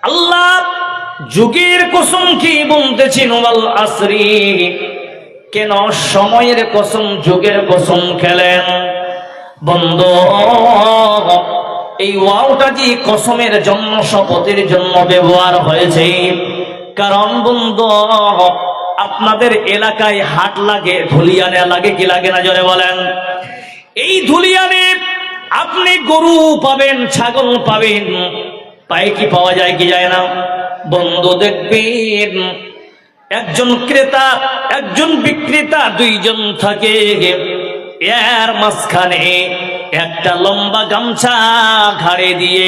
আল্লাহ যুগের কসম কি বলতেছেন, ওয়াল আসরি, কেন সময়ের কসম যুগের কসম খেলেন? বন্ধু, এই ওয়াওটা যে কসমের জন্য, শপথের জন্য ব্যবহার হয়েছে, কারণ বন্ধু আপনাদের এলাকায় হাট লাগে, ধুলিয়ানে লাগে কি লাগে না জোরে বলেন? এই ধুলিয়ানে আপনি গরু পাবেন, ছাগল পাবেন, পায়ে কি পাওয়া যায় কি যায় না? বন্ধু দেখবেন একজন ক্রেতা একজন বিক্রেতা দুইজন থাকে, এর মাঝখানে একটা লম্বা গামছা ঘাড়ে দিয়ে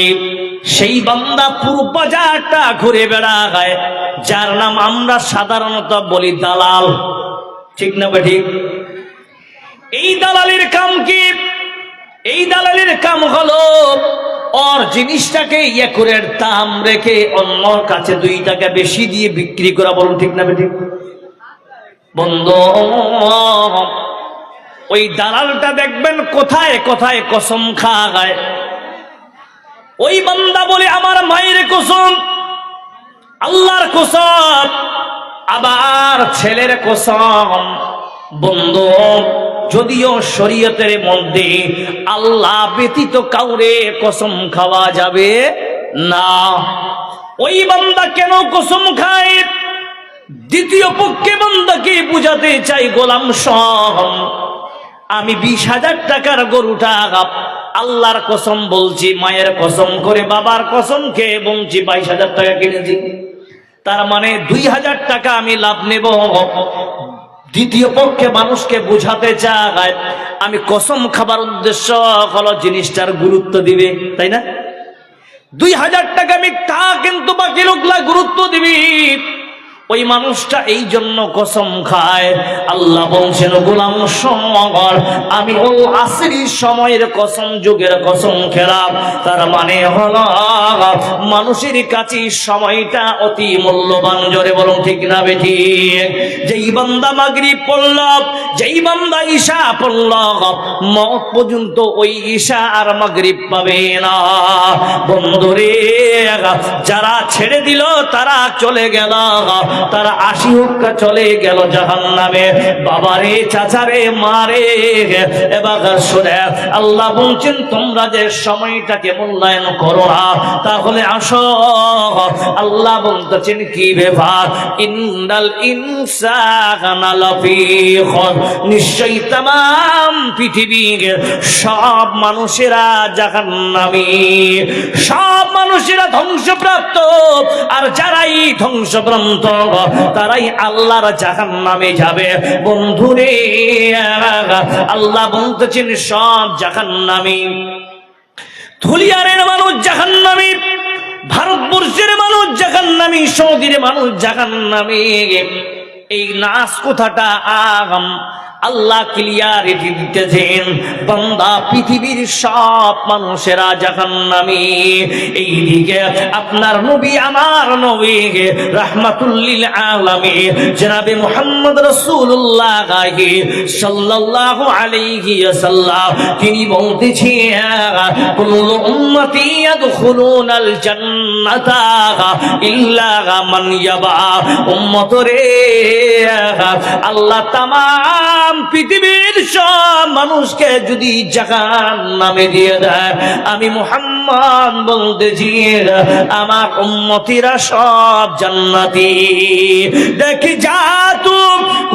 সেই বান্দা পুরো বাজারটা ঘুরে বেড়ায়, যার নাম আমরা সাধারণত বলি দালাল। ঠিক না ঠিক? এই দালালের কাম কি? এই দালালের কাম হলো ওর জিনিসটাকে একুরের দাম রেখে অন্যর কাছে 2 টাকা বেশি দিয়ে বিক্রি করা। বলুন ঠিক না ঠিক? বন্ধু, ওই দালালটা দেখবেন কোথায় কোথায় কসম খায়। ওই বান্দা বলে আমার মায়ের কসম, আল্লাহর কসম, আবার ছেলের কসম। বন্ধু, যদিও শরীয়তের মধ্যে আল্লাহ ব্যতীত কাউরে কসম খাওয়া যাবে না, ওই বান্দা কেন কসম খায়? দ্বিতীয় পক্ষে বান্দাকে বুঝাতে চাই, গোলাম সহ আমি 20,000 টাকার গরুটা আল্লাহর কসম বলছি, মায়ের কসম করে বাবার কসম খেয়ে বলছি 22,000 টাকা কিনেছি, তার মানে 2,000 টাকা আমি লাভ নেব। দ্বিতীয় পক্ষে মানুষকে বুঝাতে চায় আমি কসম খাবার উদ্দেশ্য হলো জিনিসটার গুরুত্ব দিবে, তাই না? 2,000 টাকা মিথ্যা, কিন্তু বাকি লোকলা গুরুত্ব দিবি। ওই মানুষটা এই জন্য কসম খায়। আল্লাহ বলছেন, গোলাম সমর আমি ও আসরি সময়ের কসম, যুগের কসম খেলাম। তার মানে হলো মানুষের কাছে সময়টা অতি মূল্যবান। জোরে বলুন ঠিক না বেঠিক? যেই বান্দা মাগরিব পড়ল, যেই বান্দা ঈশা পড়ল, মওত পর্যন্ত ওই ঈশা আর মাগরিব পাবে না। বন্ধুরে, যারা ছেড়ে দিল তারা চলে গেল, তারা 80 হুক্কা চলে গেল জাহান্নামে। বাবারে, চাচারে, মারে, এবার শুনে আল্লাহ বলছেন তোমরা যে সময়টাকে মূল্যায়ন করো না, তাহলে আসো। আল্লাহ বলতেছেন কি ব্যাপার? ইন্নাল ইনসানা লাফি খুসর, নিশ্চয়ই तमाम পৃথিবীর সব মানুষেরা জাহান্নামী, সব মানুষেরা ধ্বংসপ্রাপ্ত। আর যারাই ধ্বংসপ্রাপ্ত তারাই আল্লাহর জাহান্নামে যাবে। বন্ধুরে, আল্লাহ বলতেছেন সব জাহান্নামী। ধুলিয়ানের মানুষ জাহান্নামী, ভারতবর্ষের মানুষ জাহান্নামী, সৌদির মানুষ জাহান্নামী। এই নাস কথাটা আল্লাহ ক্লিয়ারিটি দিতেছেন, বান্দা পৃথিবীর সব মানুষেরা জাহান্নামী। এইদিকে আপনার নবী, আমার নবী রাহমাতুল লিল আলামিন জনাবে মুহাম্মদ রাসূলুল্লাহ সাল্লাল্লাহু আলাইহি ওয়াসাল্লাম তিনি বলতেছেন, কুল্লু উম্মতি ইয়াদখুলুনাল জান্নাতা ইল্লা মান ইয়াবা। উম্মতরে, আল্লাহ তামাম পৃথিবীর সব মানুষকে যদি জাহান্নামে দিয়ে দেয়, আমি মুহাম্মদ বলতেছি আমার উম্মতিরা সব জান্নাতি। দেখি যা তু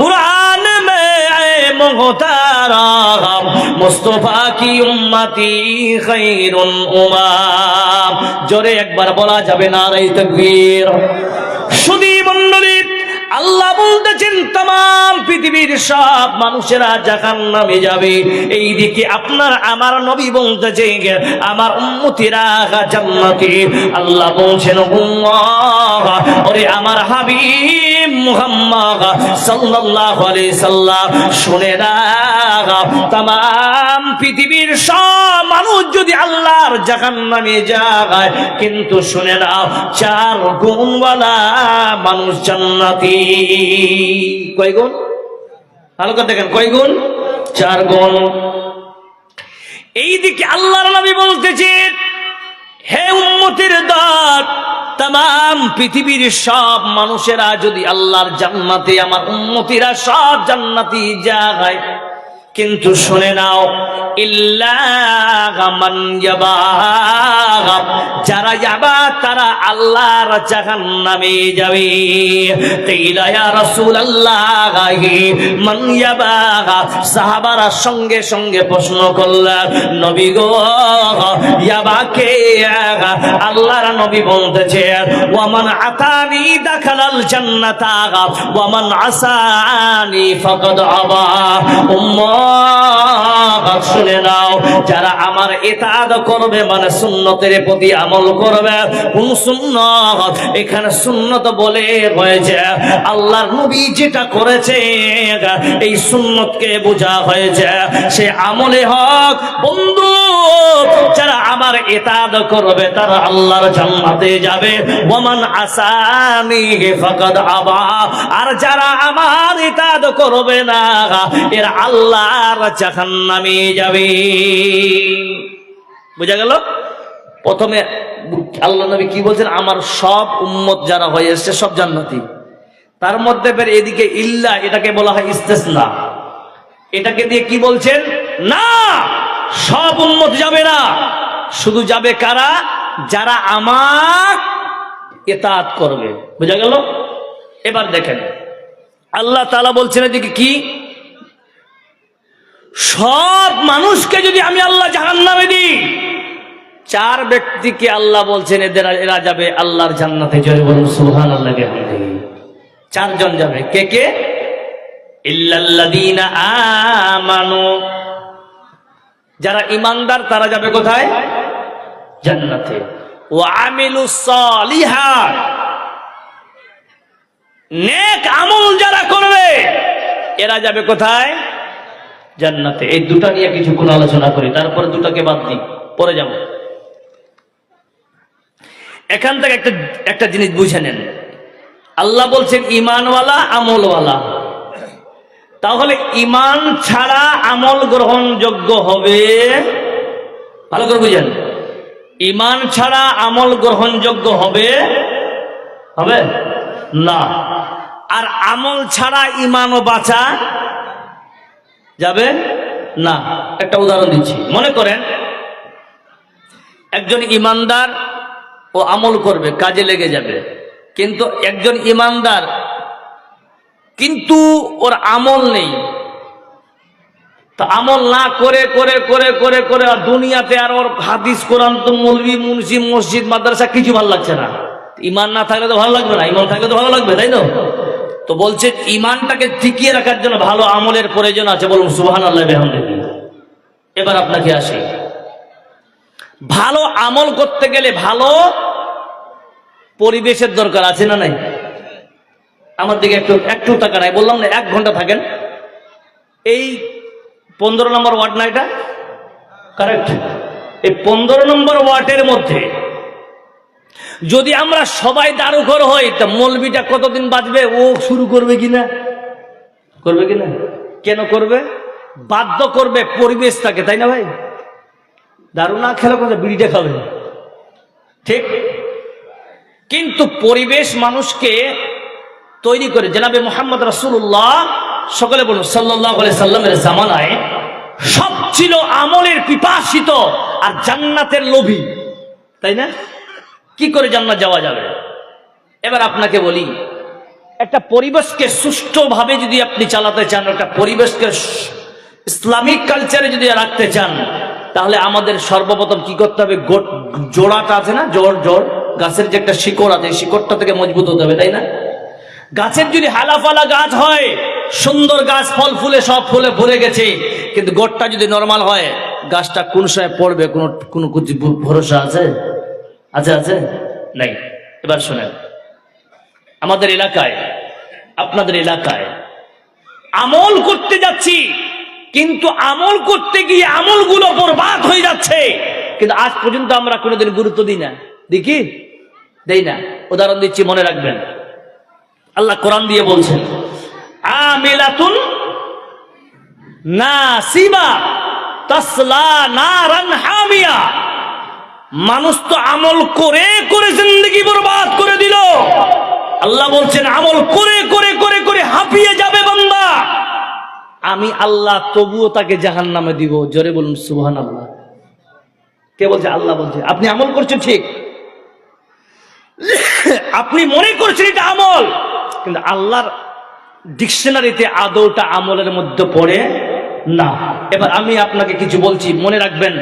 কুরআন মে মুহতারাম মুস্তাফা কি উম্মতি খায়রুল উমাম। জোরে একবার বলা যাবে না? নারে তাকবীর। শুধু মণ্ডলী, আল্লাহ বলতেছেন तमाम পৃথিবীর সব মানুষেরা জাহান্নামে যাবে। এইদিকে আপনার আমার নবী বলতেছেন আমার উম্মতিরা জান্নাতি। আল্লাহ বলছেন, ওরে আমার হাবিব মুহাম্মদ সাল্লাল্লাহু আলাইহি সাল্লাম, শুনে না, तमाम পৃথিবীর সব মানুষ যদি আল্লাহর জাহান্নামে যায়, কিন্তু শুনে না, 4 গুণওয়ালা মানুষ জান্নাতি। কয় গুণ? ভালো করে দেখেন, কয় গুণ? 4 গুণ। এইদিকে আল্লাহর নবী বলতেছেন, হে উম্মতের দল, তাম পৃথিবীর সব মানুষেরা যদি আল্লাহর জান্নাতে, আমার উম্মতিরা সব জান্নাতি যায়, কিন্তু শুনে নাও, ইল্লা মান ইয়াবা, যারা যাবা তারা আল্লাহর জাহান্নামে যাবে। কিলা ইয়া রাসূলুল্লাহ মান ইয়াবা, সাহাবারা সঙ্গে সঙ্গে প্রশ্ন করলেন, নবী গো ইয়াবা কে? আল্লাহর নবী বলতেছেন, ওয়া মান আতানি দাখালাল জান্নাতা ওয়া মান আসানি ফাকাদ আবা। শুনে নাও, যারা আমার ইতাআত করবে মানে সুন্নতের প্রতি আমল করবে। কোন সুন্নত? এখানে সুন্নত বলে হয়েছে আল্লাহর নবী যেটা করেছে এই সুন্নতকে বোঝা হয়েছে, সে আমলে হক। বন্ধু, যারা আমার ইতাআত করবে তারা আল্লাহর জান্নাতে যাবে। ওয়ামান আসানি ফাকাদ আবা, আর যারা আমার ইতাআত করবে না এরা আল্লাহর জাহান্নামে যাবে। বুঝা গেল? প্রথমে আল্লাহ নবী কি বলছেন? আমার সব উম্মত যারা হয়ে এসছে সব জান্নাতি। তার মধ্যে ফের এদিকে ইল্লা, এটাকে বলা হয় ইস্তেসনা। এটাকে দিয়ে কি বলছেন? না, সব উম্মত যাবে না, শুধু যাবে কারা? যারা আমার ইতাআত করবে। বুঝা গেল? এবার দেখেন আল্লাহ তাআলা বলছেন এদিকে কি, সব মানুষকে যদি আমি আল্লাহ জাহান্নামে দিই, চার ব্যক্তিকে আল্লাহ বলছেন এরা যাবে আল্লাহর জান্নাতে। জয় বলুন সুবহানাল্লাহ। চারজন যাবে। কে কে? ইল্লাল্লাযীনা আমানু, যারা ঈমানদার তারা যাবে কোথায়? জান্নাতে। ওয়া আমিলুস সালিহাত, নেক আমল যারা করবে এরা যাবে কোথায়? জান্নাতে। এই দুটা নিয়ে কিছুক্ষণ আলোচনা করি, তারপরে দুটাকে বাদ দিই, পরে যাব। এখান থেকে একটা জিনিস বুঝে নেন। আল্লাহ বলছেন ঈমানওয়ালা আমলওয়ালা। তাহলে ঈমান ছাড়া আমল গ্রহণযোগ্য হবে? ভালো করে বুঝেন, ঈমান ছাড়া আমল গ্রহণযোগ্য হবে? হবে না। আর আমল ছাড়া ঈমানও বাঁচা যাবে না। একটা উদাহরণ দিচ্ছি। মনে করেন একজন ঈমানদার ও আমল করবে, কাজে লেগে যাবে, কিন্তু একজন ঈমানদার কিন্তু ওর আমল নেই। তো আমল না করে করে করে করে করে আর দুনিয়াতে আর ওর হাদিস কোরআন তো মৌলভী মুন্সি মসজিদ মাদ্রাসা কিছু ভালো লাগছে না। ঈমান না থাকলে তো ভালো লাগবে না, ঈমান থাকলে তো ভালো লাগবে, তাই না? তো বলছে ঈমানটাকে টিকিয়ে রাখার জন্য ভালো আমলের প্রয়োজন আছে। বলুন সুবহানাল্লাহ বিহামদিহি। এবার আপনাকে আসি, ভালো আমল করতে গেলে ভালো পরিবেশের দরকার আছে না নাই? আমার দিকে একটু টাকা নাই, বললাম না 1 ঘন্টা থাকেন। এই 15 নম্বর ওয়ার্ড না এটা? কারেক্ট। এই 15 নম্বর ওয়ার্ডের মধ্যে যদি আমরা সবাই দারুঘর হই, তা মৌলবিটা কতদিন বাঁচবে? ও শুরু করবে কিনা? করবে কিনা? কেন করবে? বাধ্য করবে পরিবেশ তাকে, তাই না ভাই? দারু না খেলে কোথায় বিড়িটা খাবে, ঠিক? কিন্তু পরিবেশ মানুষকে তৈরি করে। জনাবে মুহাম্মদ রাসূলুল্লাহ, সকলে বলুন সাল্লাল্লাহু আলাইহি সাল্লামের জামানায় সব ছিল আমলের পিপাসিত আর জান্নাতের লোভী, তাই না? কি করে জান্নাত যাওয়া যাবে? এবার আপনাকে বলি, একটা পরিবেশকে সুষ্ঠুভাবে যদি আপনি চালাতে চান, একটা পরিবেশকে ইসলামিক কালচারে যদি রাখতে চান, তাহলে আমাদের সর্বপ্রথম কি করতে হবে? জোড়াটা আছে না, জোড় গাছের যে একটা শিকড় আছে, শিকড়টা থেকে মজবুত হতে হবে, তাই না? গাছের যদি হালাফালা গাছ হয়, সুন্দর গাছ, ফল ফুলে সব ফুলে ভরে গেছে, কিন্তু গোড়টা যদি নরমাল হয়, গাছটা কোন সময় পড়বে কোনো ভরসা আছে? আছে? আছে? নাই। এবার শোনেন, আমাদের এলাকায়, আপনাদের এলাকায় আমল করতে যাচ্ছি, কিন্তু আমল করতে গিয়ে আমলগুলো বরবাদ হয়ে যাচ্ছে, কিন্তু আজ পর্যন্ত আমরা কোনোদিন গুরুত্ব দিই না। দেখি দেই না। উদাহরণ দিচ্ছি, মনে রাখবেন। আল্লাহ কোরআন দিয়ে বলছেন, আমিলাতুন নাসিবা তাসলা নারান হামিয়া। মানুষ তো আমল করে করে জিন্দেগি বরবাদ করে দিল। আল্লাহ বলছেন আমল করে করে করে করে হাঁপিয়ে যাবে বান্দা, আমি আল্লাহ তবুও তাকে জাহান্নামে দিব। জোরে বলুন সুবহানাল্লাহ। কে বলছে? আল্লাহ বলছে। আপনি আমল করছেন ঠিক, আপনি মনে করছেন এটা আমল, কিন্তু আল্লাহর ডিকশনারিতে আদৌটা আমলের মধ্যে পড়ে না। এবার আমি আপনাকে কিছু বলছি, মনে রাখবেন।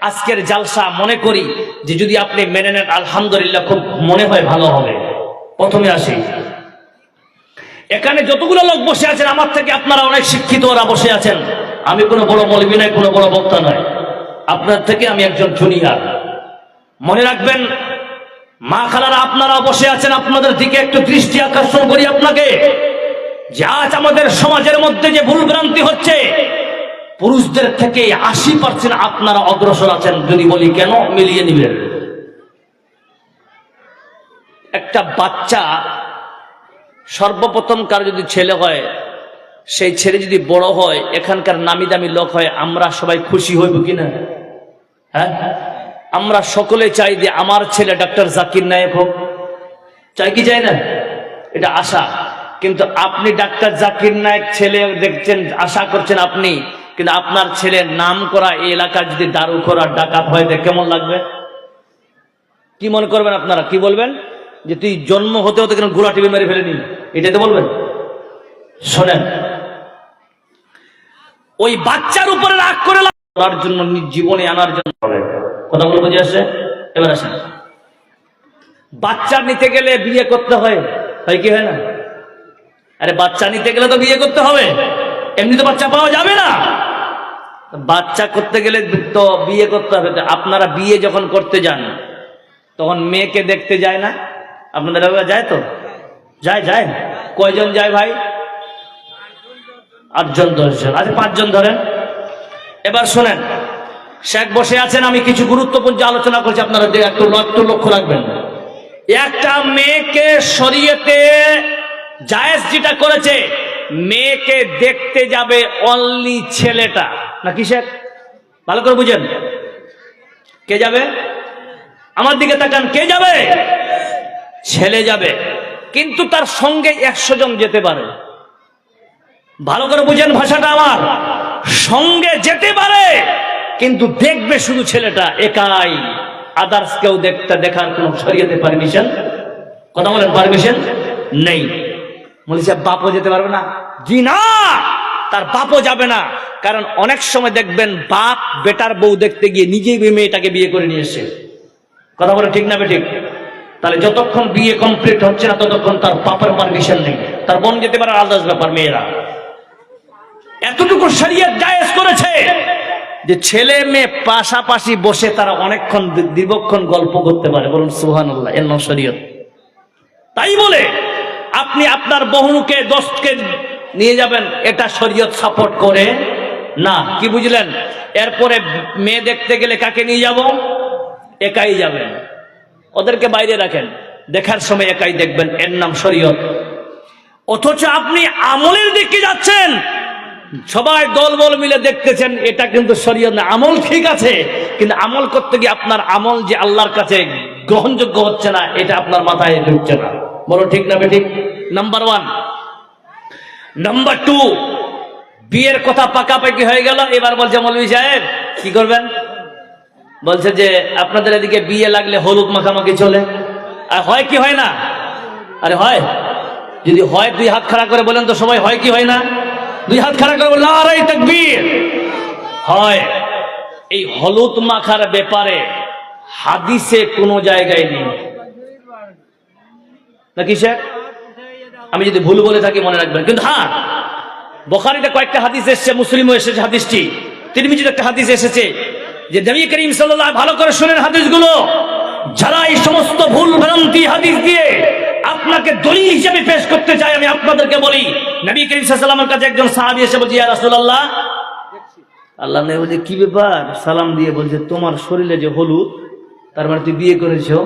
আজকের জালসা মনে করি যে যদি আপনি মেনে নেন আলহামদুলিল্লাহ, খুব মনে হয় ভালো হবে। প্রথমে আসি, এখানে যতগুলো লোক বসে আছেন আমার থেকে আপনারা অনেক শিক্ষিত ওরা বসে আছেন। আমি কোনো বড় মৌলবী নয়, কোনো বড় বক্তা নয়, আপনার থেকে আমি একজন জুনিয়র। মনে রাখবেন মা খালারা আপনারা বসে আছেন, আপনাদের দিকে একটু দৃষ্টি আকর্ষণ করি আপনাকে, যে আজ আমাদের সমাজের মধ্যে যে ভুল ভ্রান্তি হচ্ছে, পুরুষদের থেকে 80% আপনারা অগ্রসর আছেন। যদি বলি কেন, মিলিয়ে নিবেন। একটা বাচ্চা সর্বপ্রথম কার যদি ছেলে হয়, সেই ছেলে যদি বড় হয়, এখানকার নামি দামি লোক হয়, আমরা সবাই খুশি হইব কিনা? হ্যাঁ, আমরা সকলে চাই যে আমার ছেলে ডাক্তার জাকির নায়েক হোক, চাই কি চাই না? এটা আশা। কিন্তু আপনি ডাক্তার জাকির নায়েক ছেলে দেখছেন, আশা করছেন আপনি, কিন্তু আপনার ছেলের নাম করা এই এলাকার যদি দারু করা ডাকাত হয়, কেমন লাগবে? কি মনে করবেন আপনারা? কি বলবেন? যে তুই জন্ম হতে হতে কেন গোলা টিভি মেরে ফেলেনি, এটাই তো বলবেন। শোনেন, ওই বাচ্চার উপরে রাগ করে করার জন্য, জীবনে আনার জন্য কথা বলবো যে আসে। এবার আসেন, বাচ্চা নিতে গেলে বিয়ে করতে হয়, হয় কি হয় না? আরে বাচ্চা নিতে গেলে তো বিয়ে করতে হবে, এমনি তো বাচ্চা পাওয়া যাবে না। বাচ্চা করতে গেলে তো বিয়ে করতে হবে। আপনারা বিয়ে যখন করতে যান তখন মেয়েকে দেখতে যায় না? আপনাদের যায় তো? যায় যায়। কয়জন যায় ভাই? 8 জন 10 জন। আচ্ছা 5 জন ধরেন। এবার শোনেন, শেখ বসে আছেন, আমি কিছু গুরুত্বপূর্ণ আলোচনা করছি, আপনারা একটু লক্ষ্য রাখবেন। একটা মেয়েকে শরীয়তে জায়েজ যেটা করেছে, মেয়েকে দেখতে যাবে অনলি ছেলেটা, নাকি শেখ? ভালো করে বুঝেন, কে যাবে? আমার দিকে তাকান, কে যাবে? ছেলে যাবে, কিন্তু তার সঙ্গে 100 জন যেতে পারে। ভালো করে বুঝেন ভাষাটা আমার, সঙ্গে যেতে পারে, কিন্তু দেখবে শুধু ছেলেটা একাই, আদার্স কেউ দেখার কোন শরীয়তে পারমিশন, কথা বলেন, পারমিশন নেই। বলেছে বাপও যেতে পারবে না? জি না, তার বাপও যাবে না। কারণ অনেক সময় দেখবেন বাপ বেটার বউ দেখতে গিয়ে নিজেই মেয়েটাকে বিয়ে করে নিয়ে এসে, কথা বলে ঠিক না ঠিক? তাহলে যতক্ষণ বিয়ে কমপ্লিট হচ্ছে না ততক্ষণ তার বাপের পারমিশন নেই। তার বোন যেতে পারে, আলাদা ব্যাপার। মেয়েরা এতটুকু শরীয়ত জায়েজ করেছে যে ছেলে মেয়ে পাশাপাশি বসে তারা অনেকক্ষণ দীর্ঘক্ষণ গল্প করতে পারে। বলুন সুবহানাল্লাহ, এর নাম শরীয়ত। তাই বলে আপনি আপনার বহুকে দোস্তকে নিয়ে যাবেন, এটা শরীয়ত সাপোর্ট করে না। কি বুঝলেন? এরপরে মেয়ে দেখতে গেলে কাকে নিয়ে যাব? একাই যাবেন, ওদেরকে বাইরে রাখেন, দেখার সময় একাই দেখবেন, এর নাম শরীয়ত। অথচ আপনি আমলের দিকে যাচ্ছেন, সবাই দলবল মিলে দেখতেছেন, এটা কিন্তু শরীয়ত না। আমল ঠিক আছে, কিন্তু আমল করতে গিয়ে আপনার আমল যে আল্লাহর কাছে গ্রহণযোগ্য হচ্ছে না, এটা আপনার মাথায় ঢুকছে না। বলো ঠিক না বেঠিক? নাম্বার 1। নাম্বার 2, বিয়ের কথা পাকাপাকি হয়ে গেল। এবার বলছে মৌলভী সাহেব কি করবেন? বলছে যে আপনাদের এদিকে বিয়ে লাগলে হলুদ মাখামাখি চলে, আর হয় কি হয় না? আরে হয়, যদি হয় 2 হাত খাড়া করে বলেন তো সবাই, হয় কি হয় না? 2 হাত খাড়া করে বললেন নারে তাকবীর। হয়। এই হলুদ মাখার ব্যাপারে হাদিসে কোনো জায়গায় নেই, নাকি স্যার? আমি যদি ভুল বলে থাকি মনে রাখবেন। কিন্তু হ্যাঁ, বুখারীতে কয়েকটা হাদিস এসেছে, মুসলিমও এসেছে হাদিসটি, তিরমিজিতে একটা হাদিস এসেছে যে নবী করিম সাল্লাল্লাহু আলাইহি, ভালো করে শুনেন হাদিসগুলো, যারা এই সমস্ত ভুল ভ্রান্তি হাদিস দিয়ে আপনাকে দলিল হিসেবে পেশ করতে চায়, আমি আপনাদেরকে বলি, নবী করিম সাল্লাল্লাহু আলাইহি ওয়াসাল্লামের কাছে একজন সাহাবী এসে বলছে, ইয়া রাসূলুল্লাহ, আল্লাহ নবী বলছে কি ব্যাপার? সালাম দিয়ে বলছে তোমার শরীরে যে হলুদ, তার মানে তুই বিয়ে করেছো।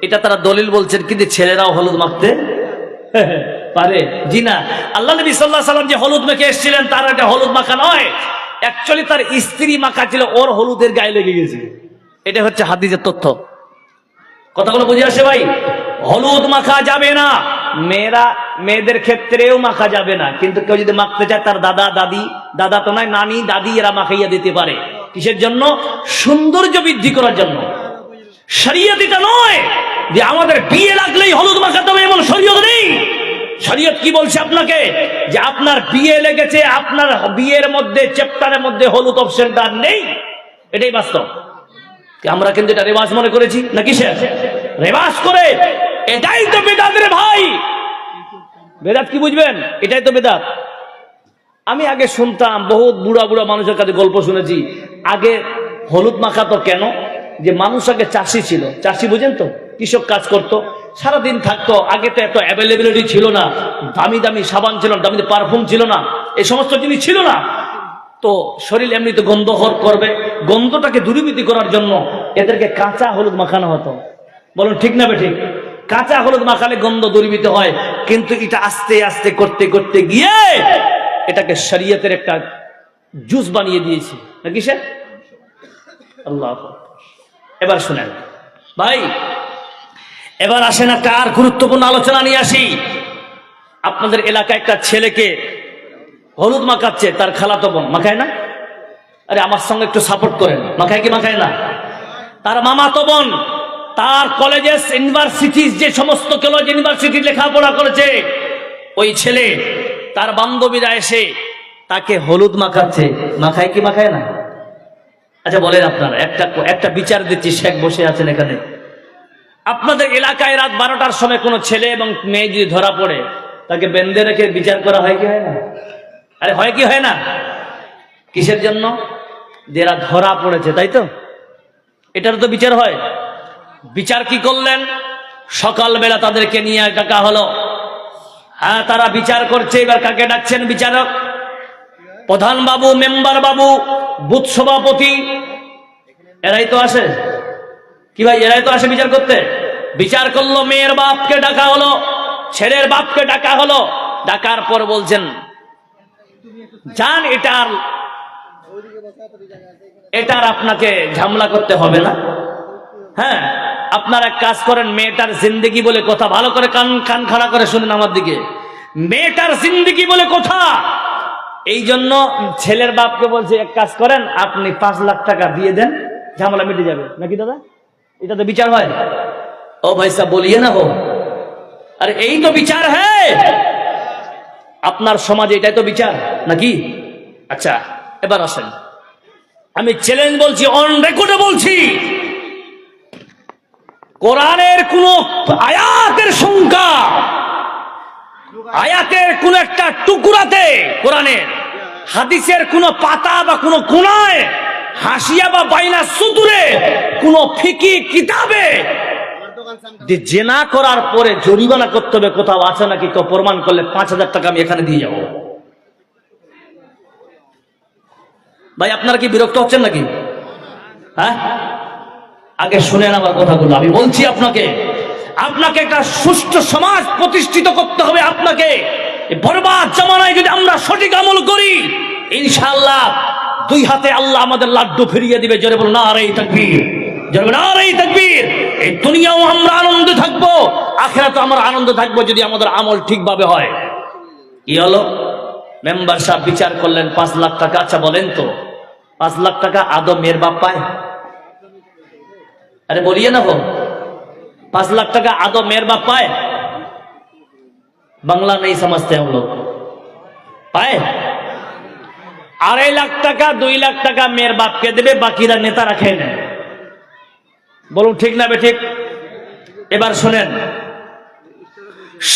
এটা তারা দলিল বলছেন, কিন্তু ছেলেরাও হলুদ মাখতে পারে? জি না। আল্লাহ নবী সাল্লাল্লাহু আলাইহি ওয়াসাল্লাম যে হলুদ মেখে এসেছিলেন, তার এটা হলুদ মাখা নয়, অ্যাকচুয়ালি তার স্ত্রী মাখা ছিল, ওর হলুদের গায়ে লেগে গেছে। এটা হচ্ছে হাদিসের তথ্য। কথাগুলো বুঝে আসে ভাই? হলুদ মাখা যাবে না, মেয়েদের ক্ষেত্রেও মাখা যাবে না, কিন্তু কেউ যদি মাখতে চায় তার দাদা দাদি, দাদা তো নয়, নানি দাদি, এরা মাখাইয়া দিতে পারে। কিসের জন্য? সৌন্দর্য বৃদ্ধি করার জন্য। শরীয়ত এটা নয় যে আমাদের বিয়ে লাগলেই হলুদ মাখাতে হবে, এমন শরীয়ত নেই। শরীয়ত কি বলছে আপনাকে? যে আপনার বিয়ে লেগেছে, আপনার বিয়ের মধ্যে চ্যাপ্টারের মধ্যে হলুদ অপশনটা নেই, এটাই বাস্তব। আমরা কিন্তু এটা রেওয়াজ মনে করেছি না, কিসের রেওয়াজ করে? এটাই তো বেদাত রে ভাই। বেদাত কি বুঝবেন? এটাই তো বেদাত। আমি আগে শুনতাম, বহুত বুড়া বুড়া মানুষের কাছে গল্প শুনেছি, আগে হলুদ মাখাতো কেন? যে মানুষ আগে চাষি ছিল, চাষি বুঝেন তো, কৃষক কাজ করতো, সারাদিন থাকতো। আগে তো এত অ্যাভেলেবিলিটি ছিল না, দামি দামি সাবান ছিল না, দামি পারফিউম ছিল না, এই সমস্ত জিনিস ছিল না। তো শরীর এমনিতে গন্ধ করবে, গন্ধটাকে দূরীভূত করার জন্য এদেরকে কাঁচা হলুদ মাখানো হতো। বলুন ঠিক না বেঠিক? কাঁচা হলুদ মাখালে গন্ধ দূরীভূত হয়, কিন্তু এটা আস্তে আস্তে করতে করতে গিয়ে এটাকে শরীয়তের একটা জুস বানিয়ে দিয়েছি, নাকি সে? আল্লাহ। এবার শুনেন ভাই, এবার আসেন একটা আর গুরুত্বপূর্ণ আলোচনা নিয়ে আসি। আপনাদের এলাকায় একটা ছেলেকে হলুদ মাখাচ্ছে তার খালাতো বোন, মাখায় না? আরে আমার সঙ্গে একটু সাপোর্ট করেন, মাখায় কি মাখায় না? তার মামাতো বোন, তার কলেজেস ইউনিভার্সিটি, যে সমস্ত কলেজ ইউনিভার্সিটি লেখাপড়া করেছে, ওই ছেলে তার বান্ধবীরা এসে তাকে হলুদ মাখাচ্ছে, মাখায় কি মাখায় না? আচ্ছা বলেন আপনারা, একটা বিচার দিচ্ছি, শেখ বসে আছেন এখানে, আপনাদের এলাকায় রাত 12টার সময় কোনো ছেলে এবং মেয়ে যদি ধরা পড়ে, তাকে বেঁধে রেখে বিচার করা হয় কি হয় না? আরে হয় কি হয় না? কিসের জন্য? যে এরা ধরা পড়েছে, তাই তো? এটার তো বিচার হয়। বিচার কি করলেন? সকালবেলা তাদেরকে নিয়ে ডাকা হলো। হ্যাঁ, তারা বিচার করছে। এবার কাকে ডাকছেন বিচারক? প্রধান বাবু, মেম্বার বাবু, বুথ সভাপতি, এরাই তো আসে। কি ভাই, এরাই তো আসে বিচার করতে। বিচার করলো, মেয়ের বাপকে ডাকা হলো, ছেলের বাপকে ডাকা হলো। ডাকার পর বলছেন, জান এটার আপনাকে ঝামেলা করতে হবে না। হ্যাঁ, আপনার এক কাজ করেন, মেয়েটার জিন্দেগি বলে কথা, ভালো করে কান খাড়া করে শুনেন আমার দিকে। মেয়েটার জিন্দেগি বলে কথা, এই জন্য ছেলের বাপকে বলছে, এক কাজ করেন, আপনি 5 লাখ টাকা দিয়ে দেন, ঝামেলা মিটে যাবে। নাকি দাদা? এটা তো বিচার হয়। ও ভাই সাহেব বলিয়ে না হো, আরে এই তো বিচার। হ্যাঁ, আপনার সমাজে এটাই তো বিচার নাকি? আচ্ছা এবার আসেন, আমি চ্যালেঞ্জ বলছি, অন রেকর্ডে বলছি, কোরআনের কোন আয়াতের সংখ্যা, আয়াতের কোন একটা টুকরাতে, কোরআনের হাদিসের কোন পাতা বা কোন কোনায়, হাসিয়া বা বাইনা সুতুরে, কোন ফিকি কিতাবে যে জেনা করার পরে জরিমানা করতে হবে কোথাও আছে নাকি? কেউ প্রমাণ করলে 5,000 টাকা আমি এখানে দিয়ে যাব। ভাই আপনারা কি বিরক্ত হচ্ছেন নাকি? হ্যাঁ, আগে শুনেন আমার কথাগুলো। আমি বলছি আপনাকে একটা সুষ্ঠু সমাজ প্রতিষ্ঠিত করতে হবে। আপনাকে বরবাদ জামানায় যদি আমরা সঠিক আমল করি, ইনশাআল্লাহ 2 হাতে আল্লাহ আমাদের লাড্ডু ফিরিয়ে দিবে। জোরে বলুন নারে তাকবীর, জোরে বলুন নারে তাকবীর। এই দুনিয়াও আমরা আনন্দে থাকবো, আখিরাতেও আমরা আনন্দে থাকবো যদি আমাদের আমল ঠিকভাবে হয়। কি হলো? মেম্বার সাহেব বিচার করলেন 5 লাখ টাকা। আচ্ছা বলেন তো, 5 লাখ টাকা আদৌ মেয়ের বাপ পায়? अरे बोलिए ना, वो 5 लाख टका आदो मेयर बाप पाए? बांग्ला नहीं समझते हम लोग। पाए? 2.5 लाख टका 2 लाख टका मेयर बाप के देवे, बाकीरा नेता रखे ने। बोलूं ठीक ना बे ठीक? এবার শুনেন,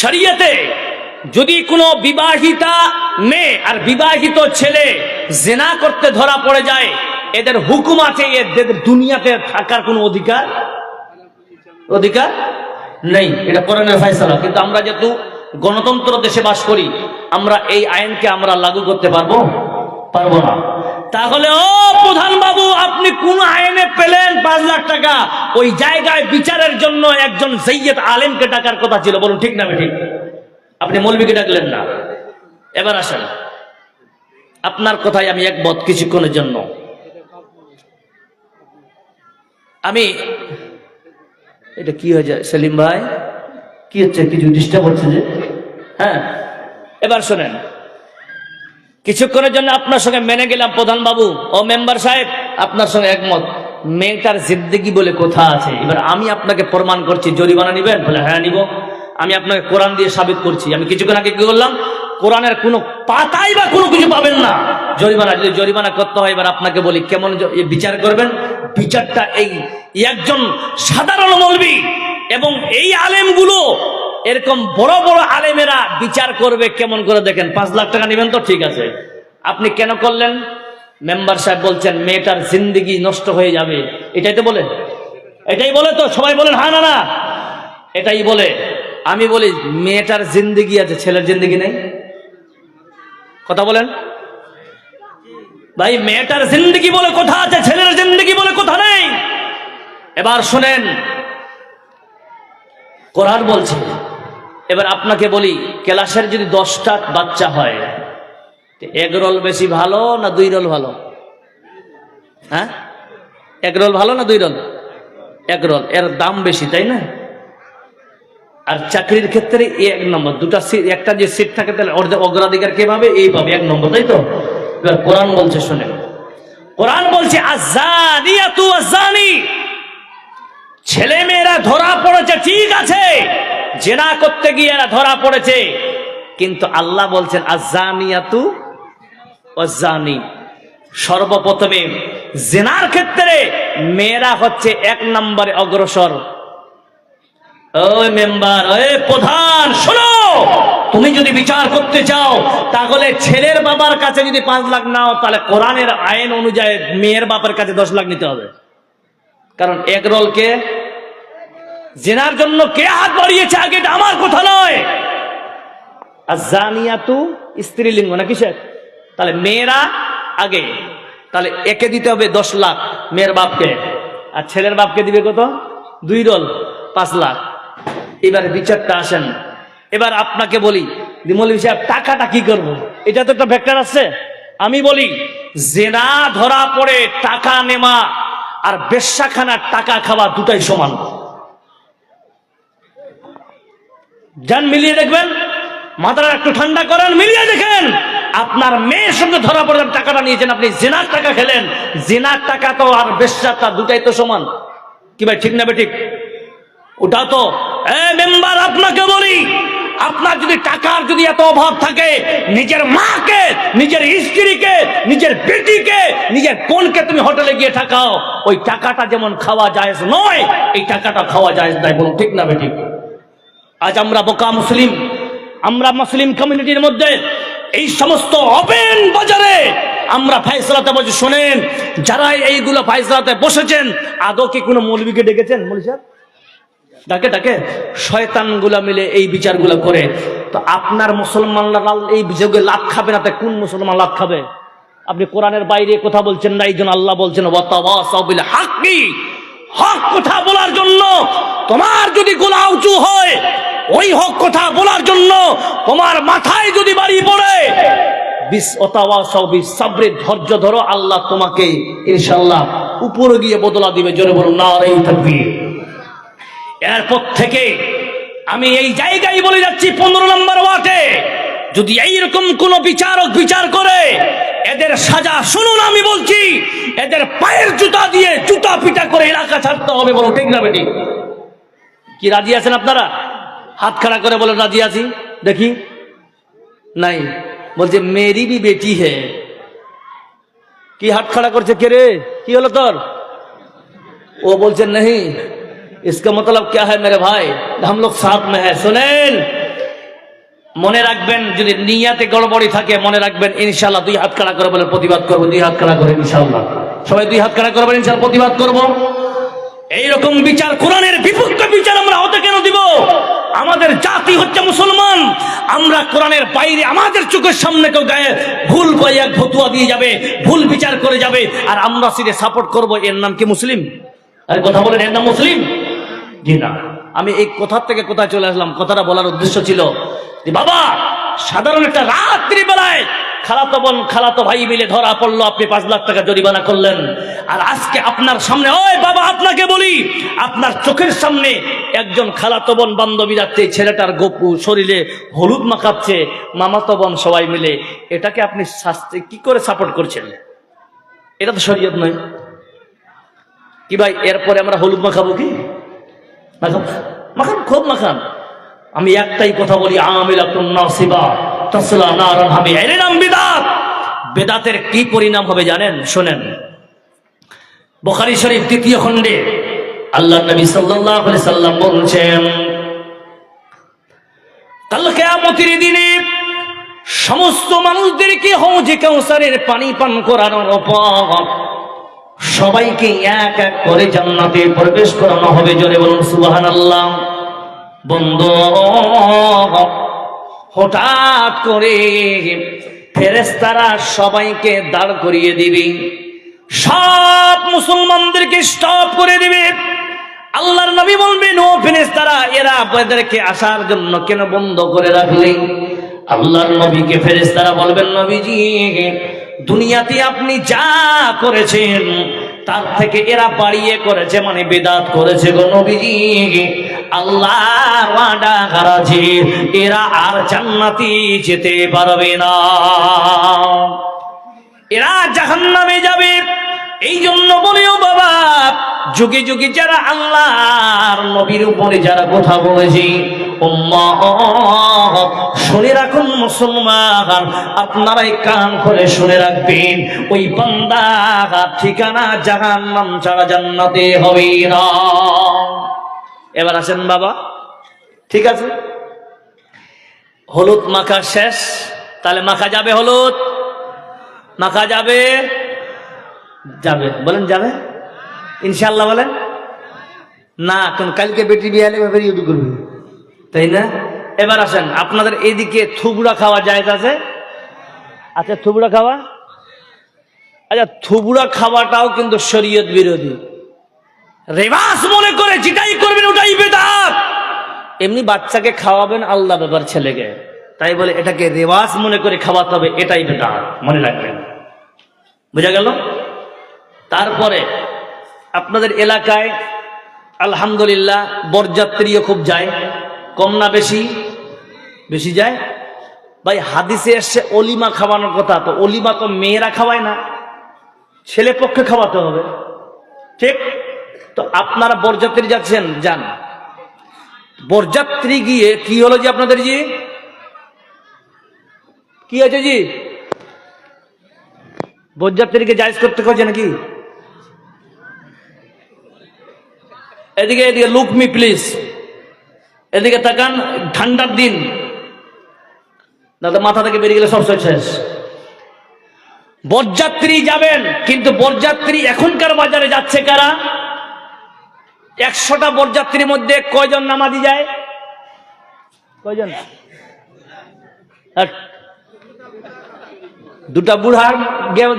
শরীয়তে যদি কোনো বিবাহিতা মেয়ে আর বিবাহিত ছেলে জিনা করতে ধরা পড়ে যায়, এদের হুকুম আছে, এদের দুনিয়াতে থাকার কোনো অধিকার নেই। এটা কোরআনের ফয়সালা। কিন্তু আমরা যেহেতু গণতন্ত্র দেশে বাস করি, আমরা এই আইনকে আমরা লাগু করতে পারবো না। তাহলে ও প্রধান বাবু, আপনি কোন আইনে পেলেন 5 লাখ টাকা? ওই জায়গায় বিচারের জন্য একজন সৈয়দ আলেমকে ডাকার কথা ছিল। বলুন ঠিক না ঠিক? আপনি মৌলবীকে ডাকলেন না। এবার আসেন, আপনার কথায় আমি একমত কিছুক্ষণের জন্য। আমি এটা কি হয়ে যায় সেলিম ভাই, কি হচ্ছে, কিছু ডিস্টার্ব হচ্ছে যে? হ্যাঁ, এবার শোনেন, কিছুক্ষণের জন্য আপনার সঙ্গে মেনে গেলাম প্রধান বাবু ও মেম্বার সাহেব, আপনার সঙ্গে একমত, মেয়েটার জিন্দেগি বলে কথা আছে। এবার আমি আপনাকে প্রমাণ করছি, জরিমানা নিবেন? বলে হ্যাঁ নিব। আমি আপনাকে কোরআন দিয়ে সাবিত করছি। আমি কিছুক্ষণ আগে কি করলাম, কোরআনের কোনো পাতাই বা কোনো কিছু পাবেন না জরিমানা। যদি জরিমানা করতে হয়, এবার আপনাকে বলি কেমন বিচার করবেন। বিচারটা এই একজন সাধারণ মৌলবী এবং এই আলেমগুলো, এরকম বড় বড় আলেমেরা বিচার করবে কেমন করে দেখেন। 5 লাখ টাকা নেবেন তো ঠিক আছে, আপনি কেন করলেন? মেম্বার সাহেব বলছেন মেয়েটার জিন্দেগি নষ্ট হয়ে যাবে, এটাই তো বলে, এটাই বলে তো, সবাই বলেন হ্যাঁ না না, এটাই বলে। আমি বলি মেয়েটার জিন্দেগি আছে, ছেলের জিন্দেগি নেই? কথা বলেন ভাই, মেয়েটার জিন্দেগি বলে কথা আছে, ছেলের জিন্দেগি বলে কথা নেই। এবার শুনেন, কোরআন বলছে। এবার আপনাকে বলি, ক্লাসের যদি 10টা বাচ্চা হয়, এক রোল বেশি ভালো না 2 রোল ভালো? হ্যাঁ, 1 রোল ভালো না 2 রোল? 1 রোল, এর দাম বেশি, তাই না? আর চাকরির ক্ষেত্রে 1 নম্বর, 2টা সিট, একটা যে সিট থাকে তাহলে অগ্রাধিকার কে পাবে? এই পাবে 1 নম্বর, তাই তো? এবার কোরআন বলছে, শোনেন, কোরআন বলছে আয-যানিয়াতু ওয়াজ-যানি, ছেলে মেয়েরা ধরা পড়েছে ঠিক আছে, জিনা করতে গিয়ে এরা ধরা পড়েছে, কিন্তু আল্লাহ বলছেন আয-যানিয়াতু ওয়াজ-যানি, সর্বপ্রথমে জিনার ক্ষেত্রে মেয়েরা হচ্ছে 1 নম্বরে অগ্রসর। ওই মেম্বার, ওই প্রধান, শোনো, তুমি যদি বিচার করতে চাও তাহলে ছেলের বাবার কাছে যদি 5 লাখ নাও, তাহলে কোরআনের আইন অনুযায়ী মেয়ের বাবার কাছে 10 লাখ নিতে হবে। কারণ এক রোলকে জিনার জন্য কে হাত বাড়িয়েছে আগে, এটা আমার কথা নয়। আর জানিয়াতু স্ত্রীলিঙ্গ না কিসের? তাহলে মেয়েরা আগে, তাহলে একে দিতে হবে 10 লাখ মেয়ের বাপকে, আর ছেলের বাপকে দিবে কত? 2 রোল, 5 লাখ। এবার বিচারটা আসেন। এবার আপনাকে বলি, মৌলভী সাহেব টাকাটা কি করব? এটা তো একটা ভেক্টর আছে। আমি বলি জিনা ধরা পড়ে টাকা নেওয়া আর বেশ্যাখানার টাকা খাওয়া দুটাই সমান। যান মিলিয়ে দেখবেন, মাথাটা একটু ঠান্ডা করেন, মিলিয়ে দেখেন। আপনার মেয়ের সঙ্গে ধরা পড়ে টাকাটা নিয়েছেন, আপনি জিনার টাকা খেলেন, জিনার টাকা তো আর বেশ্যাটা দুটাই তো সমান। কি ভাই, ঠিক না বেঠিক? ওটা তো মেম্বার, আপনাকে বলি, আপনার যদি টাকার যদি এত অভাব থাকে, নিজের মাকে, নিজের স্ত্রীকে, নিজের বেটিকে, নিজের বোনকে তুমি হোটেলে গিয়ে ঠাকাও, ওই টাকাটা যেমন খাওয়া জায়েজ নয়, এই টাকাটা খাওয়া জায়েজ নাই। বলুন ঠিক না বেঠিক? আজ আমরা বোকা মুসলিম, আমরা মুসলিম কমিউনিটির মধ্যে এই সমস্ত ওপেন বাজারে আমরা ফায়সালাতে বসে, শোনেন, যারা এইগুলো ফায়সালাতে বসেছেন, আদৌ কি কোনো মৌলবীকে ডেকেছেন? মৌলভী সাহেব ডাকে শয়তানগুলা মিলে এই বিচারগুলো করে। তো আপনার মুসলমানরা এই বিচারে লাভ খাবে না, তাই কোন মুসলমান লাভ খাবে? আপনি কোরআনের বাইরে কথা বলছেন না, এই জন্য আল্লাহ বলছেন ওয়াতাওয়াসাউ বিল হাক্কি, হক কথা বলার জন্য তোমার যদি গলা উঁচু হয়, ওই হক কথা বলার জন্য তোমার মাথায় যদি বাড়ি পড়ে, ওয়াতাওয়াসাউ বিস সাবরি, ধৈর্য ধরো, আল্লাহ তোমাকে ইনশাআল্লাহ উপরে গিয়ে বদলা দিবে। জোরে বলুন নারে তাকবীর। এরপর থেকে আমি এই জায়গায় বলে যাচ্ছি, 15 নম্বর ওয়ার্ডে যদি এইরকম কোন বিচারক বিচার করে, এদের সাজা শুনুন, আমি বলছি, এদের পায়ের জুতা দিয়ে জুতা পিটা করে এলাকা ছাড়তে হবে। বলো ঠিক না বেটি? কি রাজি আছেন আপনারা? হাত খাড়া করে বলে রাজি আছি, দেখি। নাই, বলছে মেরি भी बेटी है। কি হাত খাড়া করছে? কে রে, কি হলো তোর? ও বলছে नहीं, इसका मतलब क्या है मेरे भाई, हम लोग साथ में है। सुनेन, মনে রাখবেন, যদি নিয়াতে গড়বড়ি থাকে মনে রাখবেন, ইনশাআল্লাহ 2 হাত খাড়া করে বলে প্রতিবাদ করব। 2 হাত খাড়া করে ইনশাআল্লাহ, সবাই 2 হাত খাড়া করবেন, ইনশাআল্লাহ প্রতিবাদ করব। এইরকম বিচার, কোরআনের বিপক্ষে বিচার আমরা হতে কেন দিব? আমাদের জাতি হচ্ছে মুসলমান, আমরা কোরআনের বাইরে আমাদের চোখের সামনে কেউ গায়ে ভুল কয়েক ফতোয়া দিয়ে যাবে, ভুল বিচার করে যাবে, আর আমরা সেটা সাপোর্ট করব, এর নাম কি মুসলিম? আরে কথা বলেন, এর নাম মুসলিম? জি না। আমি এই কথার থেকে কোথায় চলে আসলাম? কথাটা বলার উদ্দেশ্য ছিল যে বাবা, সাধারণ একটা রাত্রি বেলায় খালাতো বোন খালাতো ভাই মিলে ধরা পড়লো, আপনি 5 লাখ টাকা জরিমানা করলেন। আর আজকে আপনার সামনে, ওই বাবা আপনাকে বলি, আপনার চোখের সামনে একজন খালাতো বোন বান্ধবী যাচ্ছে, ছেলেটার গপু শরীরে হলুদ মাখাচ্ছে, মামাতো বোন সবাই মিলে, এটাকে আপনি শাস্তি কি করে সাপোর্ট করছেন? এটা তো শরীয়ত নয় কি ভাই? এরপরে আমরা হলুদ মাখাবো কি? মাখান মাখান, খুব মাখান। আমি একটাই কথা বলি, আমিলাতুন নাসিবা তাসলা নারান হামিয়া, এর নাম বিদআত। বেদাতের কি পরিণাম হবে জানেন? শুনেন, বুখারী শরীফ 3য় খণ্ডে আল্লাহর নবী সাল্লাল্লাহু আলাইহি সাল্লাম বলছেন, কাল কিয়ামতের দিনে সমস্ত মানুষদেরকে হাউজে কাউসারের পানি পান করানোর পর সবাইকে এক এক করে জান্নাতে প্রবেশ করানো হবে। জোরে বলুন সুবহানাল্লাহ। বন্ধু, হঠাৎ করে ফেরেশতারা সবাইকে দাঁড় করিয়ে দিবে, সব মুসলমানদেরকে স্টপ করে দিবে। আল্লাহর নবী বলবেন, ও ফেরেশতারা, এরা আপনাদেরকে আসার জন্য কেন বন্ধ করে রাখলেন? আল্লাহর নবীকে ফেরেশতারা বলবেন, নবীজি, দুনিয়াতে আপনি যা করেছেন তার থেকে এরা বাড়িয়ে করেছে, মানে বিদআত করেছে গো নবীজি। আল্লাহর ওয়াদা করেছে এরা আর জান্নাতে যেতে পারবে না, এরা জাহান্নামে যাবে। এই জন্য বলিও বাবা, যুগে যুগে যারা আল্লাহর নবীর উপরে যারা কথা বলেছে, উম্মাহ শুনে রাখুন মুসলমান, আপনারাই কান করে শুনে রাখবেন, ওই বান্দা ঠিকানা জাহান্নাম ছাড়া জান্নাতে হবে না। এবার আসেন বাবা, ঠিক আছে, হলুদ মাখা শেষ, তাহলে মাখা যাবে, হলুদ মাখা যাবে, যাবে বলেন, যাবে ইনশাআল্লাহ বলেন না, কারণ কালকে বেটি বিয়ে হলে ব্যাপারে ইউজ করবে, তাই না? এবার আসেন, আপনাদের এইদিকে থুবড়া খাওয়া জায়েজ আছে? আচ্ছা, থুবড়া খাওয়া, আচ্ছা, থুবড়া খাওয়াটাও কিন্তু শরীয়ত বিরোধী। রেওয়াজ মনে করে যেটাই করবেন ওটাই বিদআত। এমনি বাচ্চাকে খাওয়াবেন আল্লাহ ব্যাপার ছেলেকে, তাই বলে এটাকে রেওয়াজ মনে করে খাওয়াতে হবে, এটাই বিদআত, মনে রাখবেন। বুঝা গেল? তারপরে আপনাদের এলাকায় আলহামদুলিল্লাহ বরযাত্রীও খুব যায়, কম না বেশি? বেশি যায় ভাই। হাদিসে এসছে অলিমা খাওয়ানোর কথা, তো অলিমা তো মেয়েরা খাওয়ায় না, ছেলে পক্ষে খাওয়াতে হবে, ঠিক? তো আপনারা বরযাত্রী যাচ্ছেন, যান। বরযাত্রী গিয়ে কি হলো জি আপনাদের, জি কি আছে জি? বরযাত্রীকে জায়েজ করতে কইছে নাকি? এদিকে এদিকে লুক মি প্লিজ, এদিকে তাকান, ঠান্ডার দিন, দাদা মাথা থেকে বেরিয়ে গেলে সব শেষ। বরযাত্রী যাবেন, কিন্তু বরযাত্রী এখনকার বাজারে যাচ্ছে কারা? 100টা বরযাত্রীর মধ্যে কয়জন নামাজি যায়? কয়জন? দুটা বুড়ার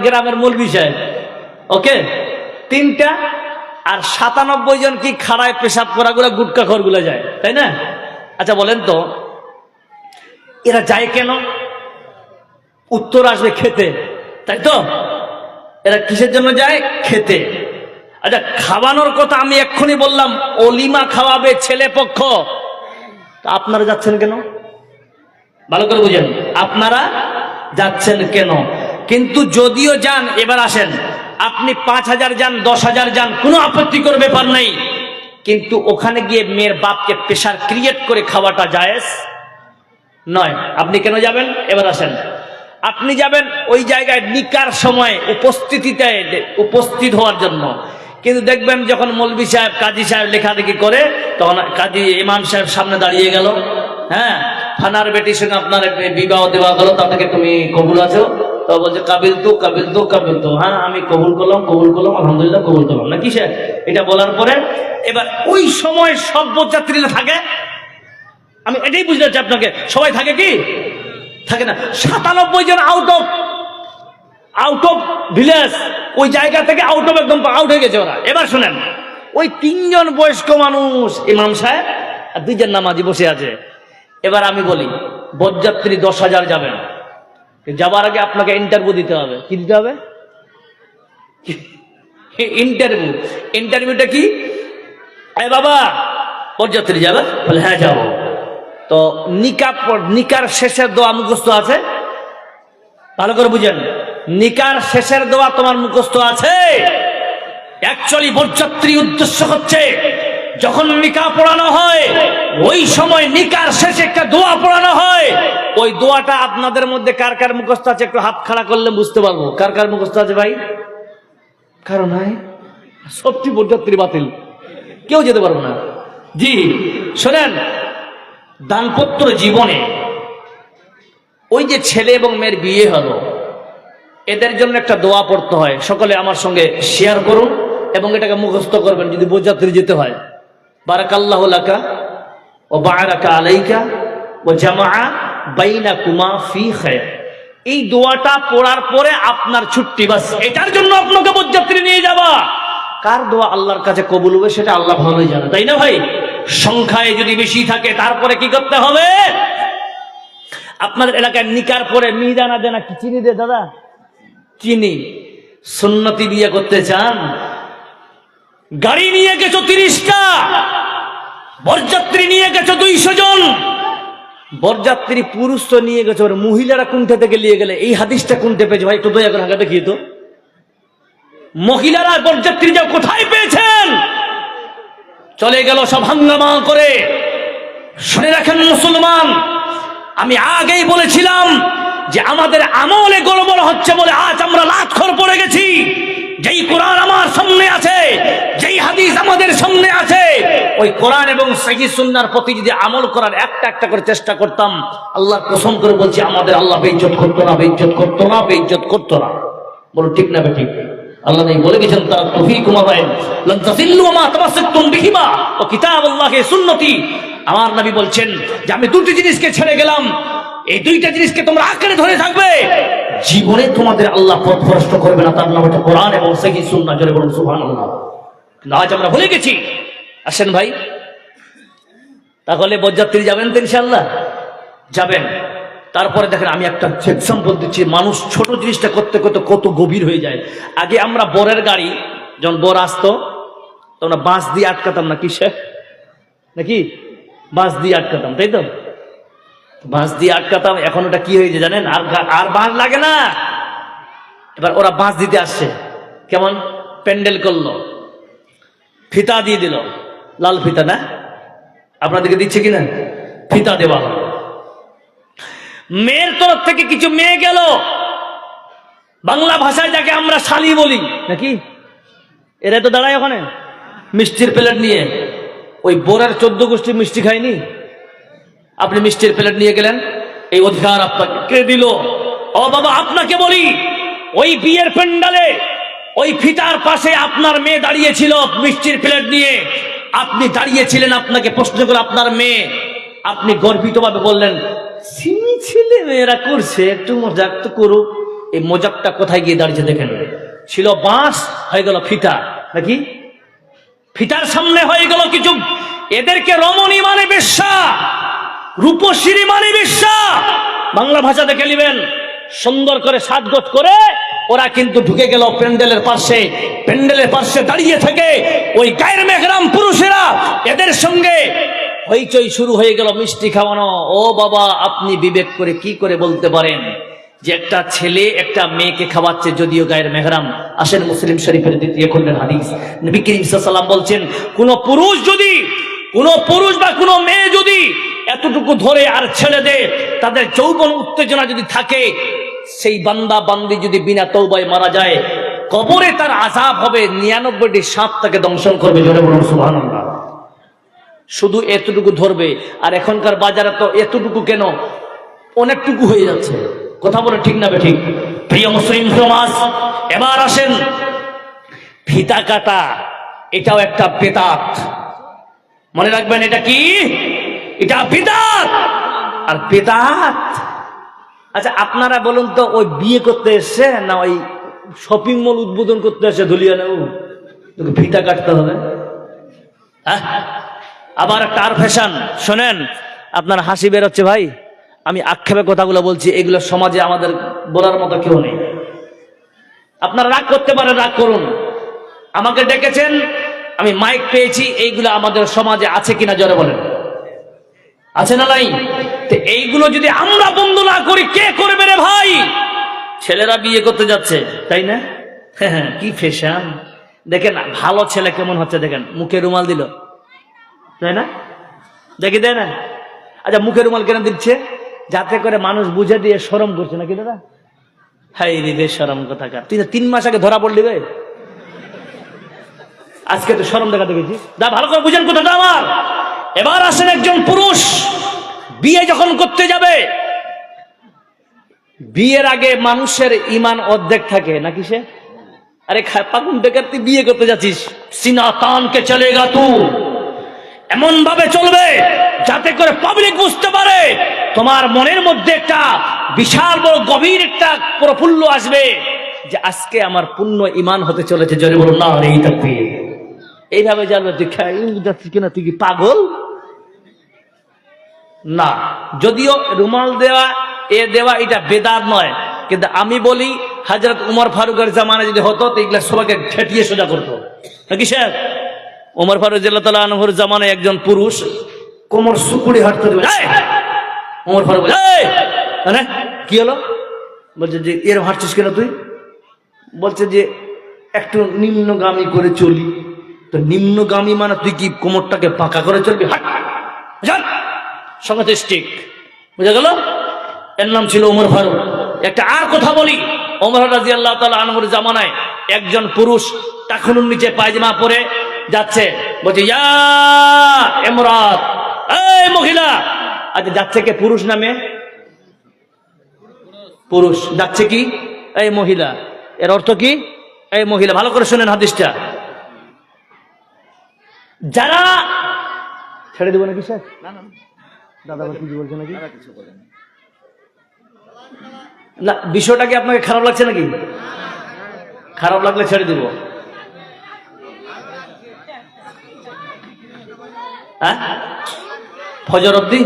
গ্রামের মৌলভী সাহেব, ওকে, 3টা, আর 97 জন কি খাড়ায় পেশাব করা গুলা গুটকা খোর গুলা যায়, তাই না? আচ্ছা বলেন তো, এরা যায় কেন? উত্তর আসবে খেতে, তাই তো? এরা কিসের জন্য যায়? খেতে। আচ্ছা, খাওয়ানোর কথা আমি এক্ষুনি বললাম, অলিমা খাওয়াবে ছেলে পক্ষ, তা আপনারা যাচ্ছেন কেন? ভালো করে বুঝেন, আপনারা যাচ্ছেন কেন? কিন্তু যদিও যান, এবার আসেন, আপনি 5000 যান, 10,000 যান, কোনো আপত্তিকর ব্যাপার নেই, কিন্তু ওখানে গিয়ে মেয়ের বাপকে প্রেশার ক্রিয়েট করে খাওয়াটা জায়েজ নয়। আপনি কেন যাবেন? এবার আসেন, আপনি যাবেন ওই জায়গায় নিকার সময় উপস্থিতিতে উপস্থিত হওয়ার জন্য, কিন্তু দেখবেন যখন মৌলভী সাহেব কাজী সাহেব লেখালেখি করে, তখন কাজী ইমাম সাহেব সামনে দাঁড়িয়ে গেল, হ্যাঁ, ফানার বেটির সঙ্গে আপনার বিবাহ দেওয়া গেল, তা থেকে তুমি কবুল আছো? তো বলছে কাবিল তো কাবিল তো কাবিল তো, হ্যাঁ আমি কবুল করলাম আলহামদুলিল্লাহ কবুল করলাম, নাকি স্যার? এটা বলার পরে এবার ওই সময় সব বরযাত্রীরা থাকে, আমি এটাই বুঝতে চাচ্ছি আপনাকে, সবাই থাকে কি? থাকে না। 97 জন আউট অফ ভিলেজ, ওই জায়গা থেকে একদম আউট হয়ে গেছে ওরা। এবার শুনেন, ওই 3 জন বয়স্ক মানুষ, ইমাম সাহেব আর 2 জন নামাজি বসে আছে। এবার আমি বলি, বরযাত্রী 10,000 যাবেন, যাবার আগে আপনাকে ইন্টারভিউ দিতে হবে। কি দিতে হবে? ইন্টারভিউ। ইন্টারভিউটা কি? এ বাবা বরযাত্রী যাবে? বলে হ্যাঁ যাবো। তো নিকার শেষের দোয়া মুখস্থ আছে? ভালো করে বুঝেন, নিকার শেষের দোয়া তোমার মুখস্থ আছে? অ্যাকচুয়ালি বরযাত্রী উদ্দেশ্য হচ্ছে যখন নিকাহ পড়ানো হয় ওই সময় নিকার শেষে একটা দোয়া পড়ানো হয়। ওই দোয়াটা আপনাদের মধ্যে কার কার মুখস্থ আছে একটু হাত খাড়া করলে বুঝতে পারবো কার কার মুখস্থ আছে। ভাই কারণ নাই, সবটি বরযাত্রী বাতিল, কেউ যেতে পারবো না। জি শোনেন, দাম্পত্য জীবনে ওই যে ছেলে এবং মেয়ের বিয়ে হলো, এদের জন্য একটা দোয়া পড়তে হয়। সকলে আমার সঙ্গে শেয়ার করুন এবং এটাকে মুখস্থ করবেন যদি বরযাত্রী যেতে হয়। বারাকাল্লাহু লাকা ওয়া বারাকা আলাইকা ওয়া জামাআ বাইনাকুমা ফি খায়র। এই দোয়াটা পড়ার পরে আপনার ছুটি, বাস এটার জন্য আপনাকে বরযাত্রী নিয়ে যাবা। কার দোয়া আল্লাহর কাছে কবুল হবে সেটা আল্লাহ ভালোই জানে, তাই না ভাই? সংখ্যায় যদি বেশি থাকে তারপরে কি করতে হবে? আপনাদের এলাকায় নিকার পরে মিহিদানা দেনা কি চিনি দে দাদা? চিনি। সুন্নতি বিয়ে করতে চান? গাড়ি নিয়ে গেছো 30টা, বরযাত্রী নিয়ে গেছো 200 জন। বরযাত্রী পুরুষ তো নিয়ে গেছো, মহিলারা কোনটা থেকে নিয়ে গেলে? এই হাদিসটা কোনটা পেয়েছে ভাই? একটু দয়া করে হাঁকা দেখিয়ে তো। মহিলারা বরযাত্রী যা কোথায় পেয়েছেন? চলে গেল সব হাঙ্গামা করে। শুনে রাখেন মুসলমান, আমি আগেই বলেছিলাম যে আমাদের আমলে গড়বড় হচ্ছে বলে আজ আমরা লাতখর পড়ে গেছি। যেই কোরআন আমার সামনে আছে, যেই হাদিস আমাদের সামনে আছে, ওই কোরআন এবং সহিহ সুন্নাহর প্রতি যদি আমল করার একটা একটা করে চেষ্টা করতাম, আল্লাহর কসম করে বলছি আমাদের আল্লাহ বেইজ্জত করতো না, বেইজ্জত করতো না, বেইজ্জত করতো না। বলো ঠিক না বেঠিক? আল্লাহ নেই বলে গেছেন তারা তৌফিকুম আবাইন লান তাযিল্লু মা তামাসসাকতুম বিহিমা ওয়া কিতাবুল্লাহি সুন্নতি। আমার নবী বলছেন যে আমি দুটি জিনিসকে ছেড়ে গেলাম, এই দুইটা জিনিসকে তোমরা আঁকড়ে ধরে থাকবে, জীবনে তোমাদের আল্লাহ পথভ্রষ্ট করবে না। তার নাম হচ্ছে কোরআন এবং সহিহ সুন্নাহ। জোরে বলুন সুবহানাল্লাহ। আজ আমরা ভুলে গেছি। আসেন ভাই, তাহলে বরযাত্রী যাবেন তো ইনশাআল্লাহ? যাবেন। তারপরে দেখেন আমি একটা এক্সাম্পল দিচ্ছি, মানুষ ছোট জিনিসটা করতে করতে কত গভীর হয়ে যায়। আগে আমরা বরের গাড়ি যখন বর আসতো তখন আমরা বাঁশ দিয়ে আটকাতাম না, কিসে নাকি বাঁশ দিয়ে আটকাতাম, তাই তো? বাঁশ দিয়ে আটকাতাম। এখন ওটা কি হয়েছে জানেন? আর বাঁশ লাগে না। এবার ওরা বাঁশ দিতে আসছে, কেমন প্যান্ডেল করলো, ফিতা দিয়ে দিল, লাল ফিতা না? আপনাদেরকে দিচ্ছে কিনা? ফিতা দেওয়া হলো। মেয়ের তরফ থেকে কিছু মেয়ে গেল, বাংলা ভাষায় যাকে আমরা শালি বলি নাকি, এরা তো দাঁড়ায় ওখানে মিষ্টির প্লেট নিয়ে। ওই বোরার 14 গোষ্ঠী মিষ্টি খায়নি, আপনি মিষ্টির প্লেট নিয়ে গেলেন, এই অধিকার আপনাকে কে দিল? ও বাবা আপনাকে বলি, ওই বিয়ের প্যান্ডালে ওই ফিতার পাশে আপনার মেয়ে দাঁড়িয়েছিল মিষ্টির প্লেট নিয়ে, আপনি দাঁড়িয়েছিলেন। আপনাকে প্রশ্ন করে আপনার মেয়ে, আপনি গর্বিতভাবে বললেন ছেলে মেয়েরা করছে, একটু মজাক তো করুক। এই মজাকটা কোথায় গিয়ে দাঁড়িয়েছে দেখেন? ছিল বাঁশ, হয়ে গেল ফিতা নাকি? ফিতার সামনে হয়ে গেল কিছু। এদেরকে রমণী মানে বেশ্যা, রূপশ্রী মানে বেশ্যা। বাংলা ভাষা দেখে নেবেন, সুন্দর করে সাজগোজ করে ওরা কিন্তু ঢুকে গেল প্যান্ডেলের পাশে। প্যান্ডেলের পাশে দাঁড়িয়ে থেকে ওই গায়ের মেহরাম পুরুষেরা এদের সঙ্গে হইচই শুরু হয়ে গেল, মিষ্টি খাওয়ানো। ও বাবা, আপনি বিবেক করে কি করে বলতে পারেন যে একটা ছেলে একটা মেয়েকে খাওয়াচ্ছে, যদিও গায়ের মেহরাম? আসেন মুসলিম শরীফের 2য় খণ্ডের হাদিস, নবী করিম সাল্লাল্লাহু আলাইহি ওয়াসাল্লাম বলছেন, কোন পুরুষ বা কোন মেয়ে যদি এতটুকু ধরে আর ছেড়ে দেয়, তাদের যৌবন উত্তেজনা যদি থাকে, সেই বান্দা বান্দি যদি বিনা তওবায় মারা যায়, কবরে তার আযাব হবে, 99টি সাপ তাকে দংশন করবে। জোরে বলুন সুবহানাল্লাহ। শুধু এতটুকু ধরবে। আর এখনকার বাজারে তো এতটুকু কেন, অনেকটুকু হয়ে যাচ্ছে। কথা বলে ঠিক না বেঠিক? প্রিয় মুসলিম সমাজ, এবার আসেন ফিতা কাটা, এটাও একটা বেদাত। মনে রাখবেন, এটা কি? এটা বেদাত। আর বেদাত, আচ্ছা আপনারা বলুন তো, ওই বিয়ে করতে এসছে না ওই শপিং মল উদ্বোধন করতে এসে ধুলিয়ানে ফিতা কাটতে হবে? হ্যাঁ, আবার একটা আর ফ্যাশন। শোনেন, আপনার হাসি বেরোচ্ছে ভাই, আমি আক্ষেপে কথাগুলো বলছি, এগুলো সমাজে আমাদের বলার মতো কেউ নেই। আপনারা রাগ করতে পারেন, রাগ করুন। আমাকে ডেকেছেন, আমি মাইক পেয়েছি, এইগুলো আমাদের সমাজে আছে কিনা জোরে বলেন, আছে না নাই? তো এইগুলো যদি আমরা বন্ধ না করি কে করবে রে ভাই? ছেলেরা বিয়ে করতে যাচ্ছে, তাই না? হ্যাঁ, কি ফ্যাশন দেখেন। ভালো ছেলে কেমন হচ্ছে দেখেন, মুখে রুমাল দিল, তাই না? দেখি দেয় না? আচ্ছা, মুখে রুমাল কেন দিচ্ছে? যাতে করে মানুষ বুঝে দিয়ে শরম করছে নাকি দাদা? হাই রে বেশরম কোথাকার, তুই 3 মাস আগে ধরা পড়লি রে, আজকে তো শরম দেখা দেখেছি। দা ভালো করে বুঝেন কথাটা আমার। এবার আসেন, একজন পুরুষ বিয়ে যখন করতে যাবে, বিয়ের আগে মানুষের ঈমান অর্ধেক থাকে নাকি? সে আরে পাগুন বেকার, তুই বিয়ে করতে যাচ্ছিস, সিনা তানকে চলেগা তু, এমন ভাবে চলবে যাতে করে পাবলিক বুঝতে পারে তোমার মনের মধ্যে একটা বিশাল বড় গভীর একটা প্রফুল্ল আসবে যে আজকে আমার পূর্ণ ঈমান হতে চলেছে। জোরে বলুন না রে তাকবীর। এইভাবে জানবে তুই যাচ্ছিস কিনা, তুই কি পাগল না? যদিও রুমাল দেওয়া দেওয়া এটা বেদাত নয়, কিন্তু আমি বলি হযরত উমর ফারুকের জামানায় যদি হতো তো এগুলা সবাইকে ঠেটিয়ে সোজা করতো নাকি স্যার? উমর ফারুক রাদিয়াল্লাহু তাআলা আনহুর জামানায় একজন পুরুষ কোমর সুকুড়ি হাঁটতে দেবে, উমর ফারুক বলে কি হলো? বলছে যে এর হাঁটছিস কেন তুই? বলছে যে একটু নিম্নগামী করে চলি। তো নিম্নগামী মানে তুই কি কোমরটাকে পাকা করে চলবি? সঙ্গে স্টিক, বুঝা গেল? এর নাম ছিল উমর ফারুক। একটা আর কথা বলি, ওমর রাদিয়াল্লাহু তাআলা আনহুর জামানায় একজন পুরুষ টাকনুর নিচে পায়জামা পরে যাচ্ছে, বলছে ইয়া ইমরাত, এই মহিলা। আচ্ছা, যাচ্ছে কে, পুরুষ নামে? পুরুষ যাচ্ছে কি? এই মহিলা। এর অর্থ কি? এই মহিলা। ভালো করে শুনেন হাদিসটা। যারা ছেড়ে দেবো নাকি স্যার? না না দাদা কিছু বলছে নাকি? না, বিষয়টা কি আপনাকে খারাপ লাগছে নাকি? খারাপ লাগলে ছেড়ে দিব। হ্যাঁ, ফজর অবধি?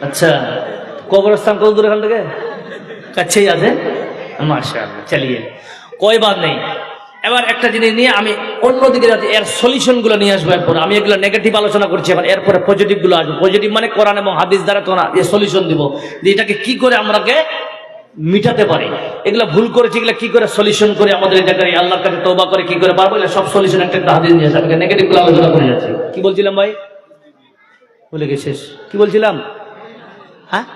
আচ্ছা, কবরস্থান কত দূর এখান থেকে? কাছেই আছে, মাশাআল্লাহ। চালিয়ে কই বাদ নেই। এবার একটা জিনিস নিয়ে আমি অন্যদিকে যাচ্ছি, এর সলিউশন গুলো নিয়ে আসবো। এরপর আমি এগুলো নেগেটিভ আলোচনা করছি, এবার এরপরে পজিটিভ গুলো আসবো। পজিটিভ মানে কোরআন এবং হাদিস দ্বারা তোমরা এর সলিউশন দিব যে এটাকে কি করে আমরাকে মিটাতে পারি, এগুলো ভুল করেছি, এগুলো কি করে সলিউশন করে আমাদের এটাকে আল্লাহর কাছে তওবা করে কি করে পারবো, এগুলো সব সলিউশন একটা হাদিস নিয়ে আসে। আমি নেগেটিভ গুলো আলোচনা করে যাচ্ছি। কি বলছিলাম ভাই? ভুলে গেছি। কি বলছিলাম? হ্যাঁ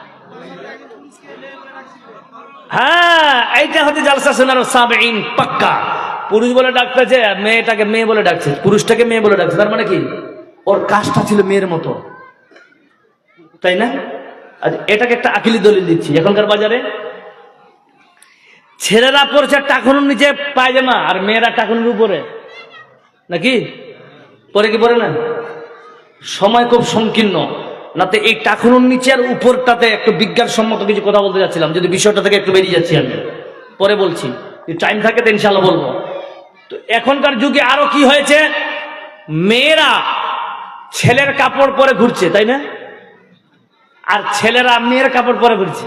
হ্যাঁ, এইটা হচ্ছে জালসা সুন্নাহ সাবিঈন পাক্কা। পুরুষ বলে ডাকতেছে, মেয়েটাকে মেয়ে বলে ডাকছে, পুরুষটাকে মেয়ে বলে ডাকছে। তার মানে কি? ওর কাজটা ছিল মেয়ের মতো, তাই না? আচ্ছা, এটাকে একটা আকিলি দলিল দিচ্ছি। এখনকার বাজারে ছেলেরা পড়ছে টাকুনের নিচে পায়জামা, আর মেয়েরা টাকুনের উপরে, নাকি পরে কি পরে না? সময় খুব সংকীর্ণ, নাতে এই টাকুনের নিচে আর উপরটাতে একটু বিজ্ঞানসম্মত কিছু কথা বলতে যাচ্ছিলাম, যদি বিষয়টা থেকে একটু বেরিয়ে যাচ্ছি আমি, পরে বলছি। টাইম থাকে তো ইনশাআল্লাহ বলবো। তো এখনকার যুগে আরো কি হয়েছে, মেয়েরা ছেলের কাপড় পরে ঘুরছে, তাই না? আর ছেলেরা মেয়ের কাপড় পরে ঘুরছে।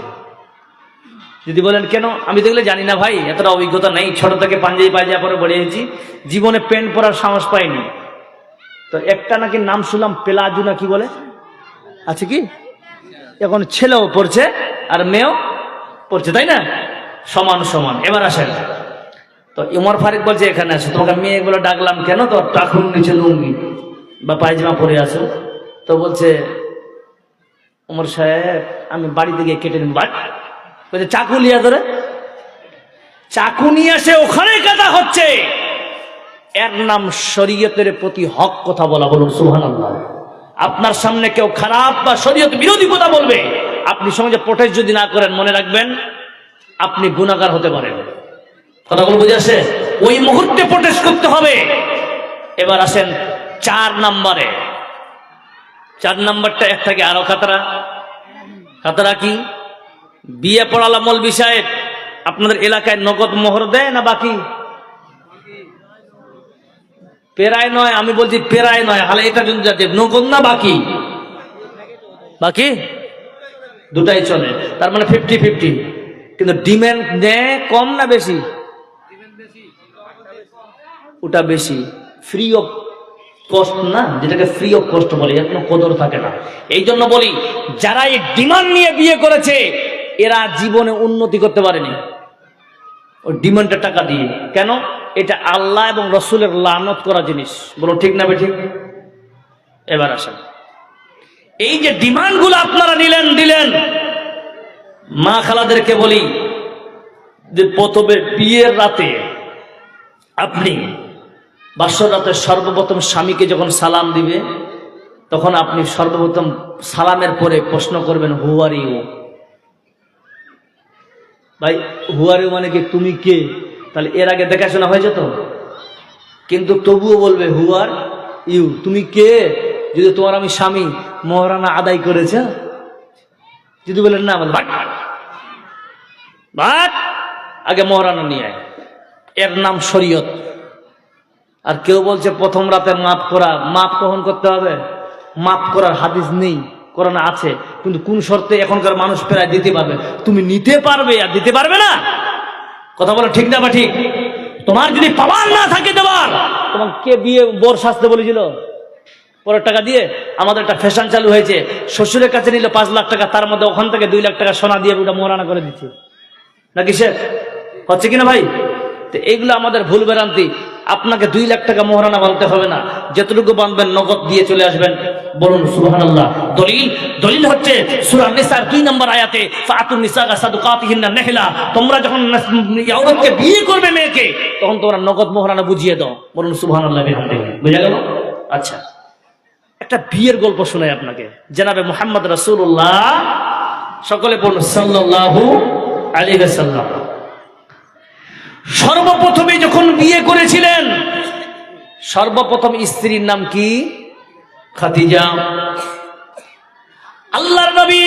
যদি বলেন কেন, আমি তো এগুলো জানি না ভাই, এতটা অভিজ্ঞতা নেই। ছোট থেকে পাঞ্জাবি পায়জামা পরে বড় হয়েছি, জীবনে প্যান্ট পরার সাহস পাইনি। তো একটা নাকি নাম শুনলাম পেলাজু না কি বলে, আছে কি? এখন ছেলেও পড়ছে আর মেয়েও পড়ছে, তাই না? সমান সমান। এবার আসেন, তো উমর ফারুক বলছে এখানে আসো, তোমাকে মেয়েগুলো ডাকলাম কেন? তো টাকুন নিচে লুঙ্গি বা পায়জামা পরে আসো। তো বলছে উমর সাহেব আমি বাড়িতে গিয়ে কেটে নিব। বলছে চাকু লিয়া ধরে, চাকু নিয়ে আসে ওখানে কাটা হচ্ছে। এর নাম শরীয়তের প্রতি হক কথা বলা। বলুন সুবহানাল্লাহ। আপনার সামনে কেউ খারাপ বা শরীয়ত বিরোধী কথা বলবে, আপনি সমাজে প্রোটেস্ট যদি না করেন, মনে রাখবেন আপনি গুনাহগার হতে পারেন। কথাগুলো বুঝে আসে? ওই মুহূর্তে প্রোটেস্ট করতে হবে। এবার আসেন 4 নম্বরে। 4 নম্বরটা এক থেকে আরো খাতরা। খাতরা কি? বিয়ে পড়ালা মৌলবি সাহেব আপনাদের এলাকায় নগদ মোহর দেয় না বাকি? পেরায় নয়, আমি বলছি পেরায় নয়, হালে এটা জন্য যাচ্ছে নগদ না বাকি? বাকি দুটাই চলে, তার মানে 50-50। কিন্তু ডিমান্ড নেয় কম না বেশি? ওটা বেশি, ফ্রি অফ কষ্ট না, যেটাকে ফ্রি অফ কষ্ট বলে, এর কোনো কদর থাকে না। এই জন্য বলি, যারা এই ডিমান্ড নিয়ে বিয়ে করেছে এরা জীবনে উন্নতি করতে পারেনি ওই ডিমান্ডের টাকা দিয়ে। কেন? এটা আল্লাহ এবং রসুলের লানত করা জিনিস। বলো ঠিক না বেঠিক? এবার আসেন, এই যে ডিমান্ডগুলো আপনারা দিলেন, মা খালাদেরকে বলি যে প্রথমে বিয়ের রাতে আপনি বাসর রাতে সর্বপ্রথম স্বামীকে যখন সালাম দিবে তখন আপনি সর্বপ্রথম সালামের পরে প্রশ্ন করবেন হু আর ইউ। ভাই হু আর ইউ মানে কি তুমি কে? তাহলে এর আগে দেখাশোনা হয়ে যেত, কিন্তু তবুও বলবে হু আর ইউ, তুমি কে? যদি তোমার আমি স্বামী, মহারানা আদায় করেছে। যদি বলেন না, বলে বাট আগে মহারানা নিয়ে আয়, এর নাম শরীয়ত। আর কেউ বলছে প্রথম রাতে মাফ করা, মাফ কখন করতে হবে? মাফ করার হাদিস নেই, কোরআনে আছে, কিন্তু কোন শর্তে এখনকার মানুষ প্রায় দিতে পারবে। তুমি নিতে পারবে আর দিতে পারবে না, কথা বলো ঠিক না বা ঠিক? তোমার যদি পাওয়ার না থাকে দেওয়ার, তোমার কে বিয়ে বোর শাস্তে বলেছিল? পরের টাকা দিয়ে। আমাদের একটা ফ্যাশন চালু হয়েছে, শ্বশুরের কাছে নিলে 5 লাখ টাকা, তার মধ্যে ওখান থেকে 2 লাখ টাকা সোনা দিয়ে ওটা মোহরানা করে দিচ্ছে, নাকি সে হচ্ছে কিনা ভাই? তো এইগুলো আমাদের ভুল ভ্রান্তি। আপনাকে 2 লাখ টাকা মোহরানা বানতে হবে না, যতটুকু বানবেন নগদ দিয়ে চলে আসবেন। বলুন সুবহানাল্লাহ। দলিল হচ্ছে সূরা নিসার 2 নম্বর আয়াতে ফাতুন নিসা সাদুকাতিহিন্না নিহলা, তোমরা যখন ইউরোপকে বিয়ে করবে মেয়েকে তখন তোমরা নগদ মোহরানা বুঝিয়ে দাও। বলুন সুবহানাল্লাহ বিহামদিহি। বুঝা গেল? আচ্ছা, একটা বিয়ের গল্প শোনাই আপনাকে। জনাবে মুহাম্মদ রাসূলুল্লাহ, সকলে বলুন সাল্লাল্লাহু আলাইহি ওয়াসাল্লাম, সর্বপ্রথমে যখন বিয়ে করেছিলেন সর্বপ্রথম স্ত্রীর নাম কি? খাদিজা। আল্লাহর নবী,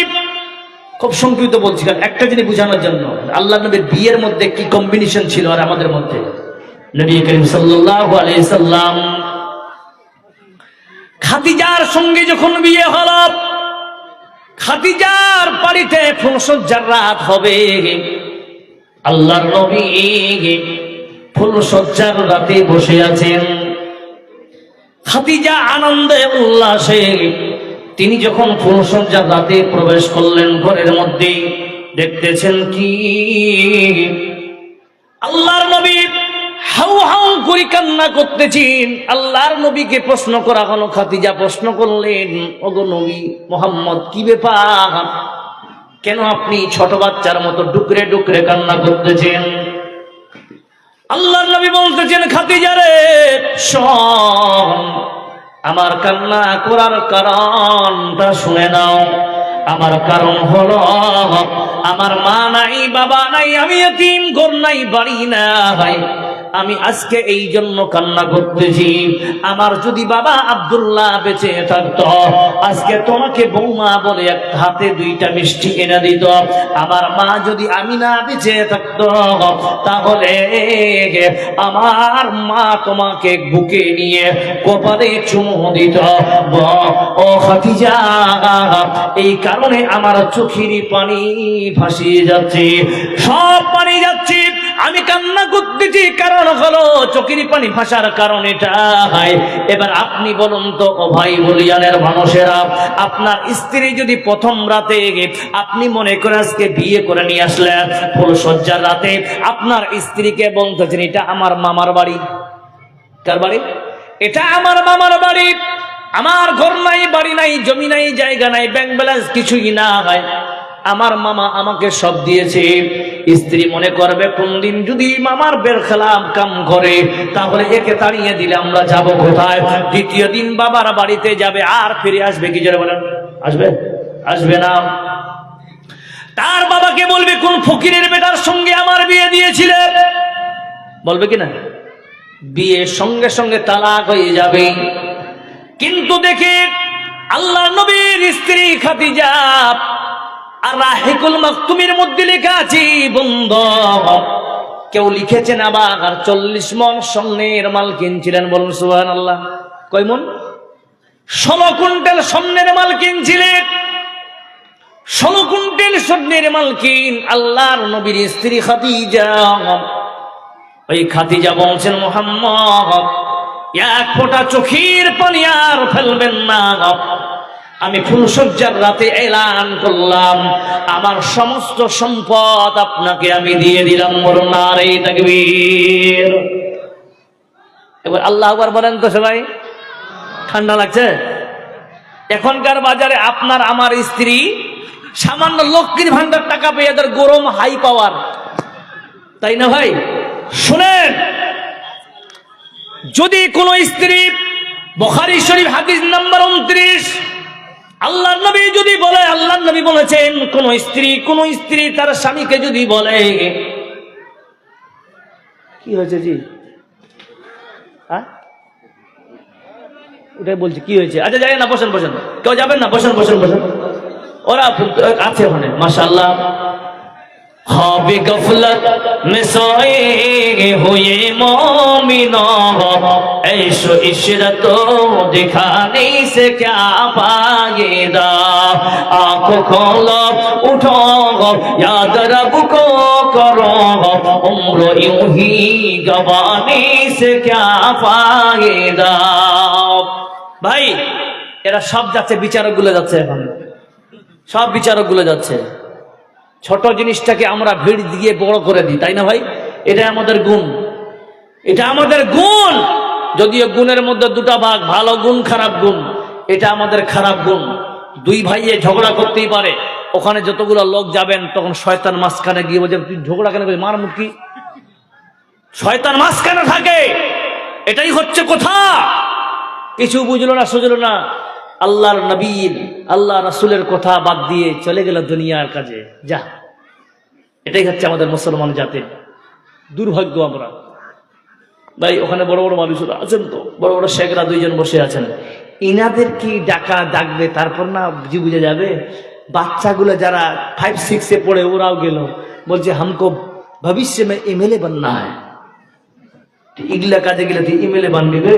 খুব সংক্ষিপ্ত বলছিলেন একটা জিনিস বোঝানোর জন্য, আল্লাহর নবীর বিয়ের মধ্যে কি কম্বিনেশন ছিল আর আমাদের মধ্যে। নবী করিম সাল্লাল্লাহু আলাইহি সাল্লাম খাদিজার সঙ্গে যখন বিয়ে হলো, খাদিজার বাড়িতে ফুলসজ্জার রাত হবে। আল্লাহর নবী ফুলসজ্জার রাতে বসে আছেন। খাদিজা আনন্দে উল্লাসে তিনি যখন ফুলসজ্জার রাতে প্রবেশ করলেন ঘরের মধ্যে, দেখতেছেন কি আল্লাহর নবী হাউ হাউ করে কান্না করতেছেন। আল্লাহর নবীকে প্রশ্ন করা হলো, খাদিজা প্রশ্ন করলেন, ওগো নবী মুহাম্মদ, কি ব্যাপার? কেন আপনি ছোট বাচ্চার মতো ডুকরে ডুকরে কান্না করতেছেন? আল্লাহর নবী বলতেছেন, খাদিজা রে শোন, আমার কান্না করার কারণটা শুনে নাও। আমার কারণ হলো আমার মা নাই, বাবা নাই, আমি এতিম, ঘর নাই, বাড়ি নাই। আমি আজকে এই জন্য কান্না করতেছি, আমার যদি বাবা আব্দুল্লাহ বেঁচে থাকতো আজকে তোমাকে বৌমা বলে এক হাতে 2টা মিষ্টি এনে দিত। আমার মা যদি আমিনা বেঁচে থাকতো তাহলে আমার মা তোমাকে বুকে নিয়ে কপালে চুমু দিত। ও খাদিজা, এই কারণে আমার চোখের পানি ভাসিয়ে যাচ্ছে, সব পানি যাচ্ছে, আমি কান্না করতেছি, কারণ হলো চোখের পানি ভাসার কারণ এটা। এবার আপনি বলুন তো ও ভাই বলিয়ানের মানুষেরা, আপনার স্ত্রী যদি প্রথম রাতে আপনি মনে করে আজকে বিয়ে করে নিয়ে আসলেন, ফুলসজ্জার রাতে আপনার স্ত্রীকে বলতেছেন এটা আমার মামার বাড়ি। কার বাড়ি? এটা আমার মামার বাড়ি, আমার ঘর নাই, বাড়ি নাই, জমি নাই, জায়গা নাই, ব্যাংক ব্যালেন্স কিছুই না হয়, আমার মামা আমাকে সব দিয়েছে। স্ত্রী মনে করবে কোনদিন যদি মামার বের খেলাম কাম করে তাহলে একে তাড়িয়ে দিলে আমরা যাব কোথায়? দ্বিতীয় দিন বাবার বাড়িতে যাবে, আর ফিরে আসবে কি? জোরে বলেন, আসবে? আসবে না। তার বাবাকে বলবে কোন ফকিরের বেটার সঙ্গে আমার বিয়ে দিয়েছিলে, বলবে কিনা? বিয়ে সঙ্গে সঙ্গে তালাক হয়ে যাবে। কিন্তু দেখে আল্লাহর নবীর স্ত্রী খাদিজা আর রাহিকুল মাকতুমের মধ্যে লেখা আছে, বন্ধু কেউ লিখেছেন আবার 40 মণ স্বর্ণের মাল কিনছিলেন। বলুন সুবহানাল্লাহ। কয় মণ? 16 কুইন্টাল স্বর্ণের মাল কিনছিলেন। 16 কুইন্টাল স্বর্ণের মালকিন আল্লাহর নবীর স্ত্রী খাদিজা। ওই খাদিজা বলছেন, মুহাম্মদ এক ফোঁটা চোখের পানি আর ফেলবেন না। আমি ফুলসজ্জার রাতে এলান করলাম আমার সমস্ত সম্পদ আপনাকে আমি দিয়ে দিলাম। বলুন নারে তাকবীর। এবার আল্লাহু আকবার বলেন তো সবাই। ঠান্ডা লাগছে? এখনকার বাজারে আপনার আমার স্ত্রী সামান্য লক্ষ্মীর ভান্ডার টাকা পেয়ে এদের গরম হাই পাওয়ার, তাই না ভাই? শুনেন, যদি কোন স্ত্রী, বুখারী শরীফ হাদিস নাম্বার 29, আল্লাহর নবী যদি বলে, আল্লাহর নবী বলেছেন কোন স্ত্রী তার স্বামীকে যদি বলে, কি হয়েছে জি? হ্যাঁ ওটাই বলছি, কি হয়েছে? আচ্ছা যাই না, বসেন বসেন, কেউ যাবেন না, বসেন বসেন বসেন, ওরা আছে ওখানে মাশাআল্লাহ। ख्वाब गफलत में सोए हुए मोमिनों, ऐशो इशरतो दिखाने से क्या फायदा। आंखों खोलो उठो याद रब को करो, उम्र यूं ही गवाने से क्या फायदा। ভাই এরা সব যাচ্ছে, বিচারকগুলো যাচ্ছে, এখন সব বিচারকগুলো যাচ্ছে। ছোট জিনিসটাকে আমরা ভিড় দিয়ে বড় করে দিই, তাই না ভাই? এটা আমাদের গুণ, এটা আমাদের গুণ। যদিও গুণের মধ্যে দুটা ভাগ, ভালো গুণ খারাপ গুণ। এটা আমাদের খারাপ গুণ। দুই ভাইয়ে ঝগড়া করতেই পারে, ওখানে যতগুলো লোক যাবেন তখন শয়তান মাঝখানে গিয়ে বলছে, তুই ঝগড়া কেন করছিস, মার মুখি। শয়তান মাঝখানে থাকে, এটাই হচ্ছে কথা। কিছু বুঝলো না, সুঝলো না, আল্লাহর নবীর, আল্লাহ রাসূলের কথা বাদ দিয়ে চলে গেল দুনিয়ার কাজে। যা, এটাই হচ্ছে আমাদের মুসলমান জাতির দুর্ভাগ্য। আমরা ভাই ওখানে বড় বড় মানুষরা আছেন, তো বড় বড় শেখরা দুইজন বসে আছেন, ইনাদের কি ডাকবে, তারপর না বুঝে যাবে। বাচ্চাগুলো যারা 5-6 পড়ে ওরাও গেল, বলছে হামকো ভবিষ্য মে এমএলএ बनना है। ইগলা কাজে গেলে তুই এমএলএ বানবি রে,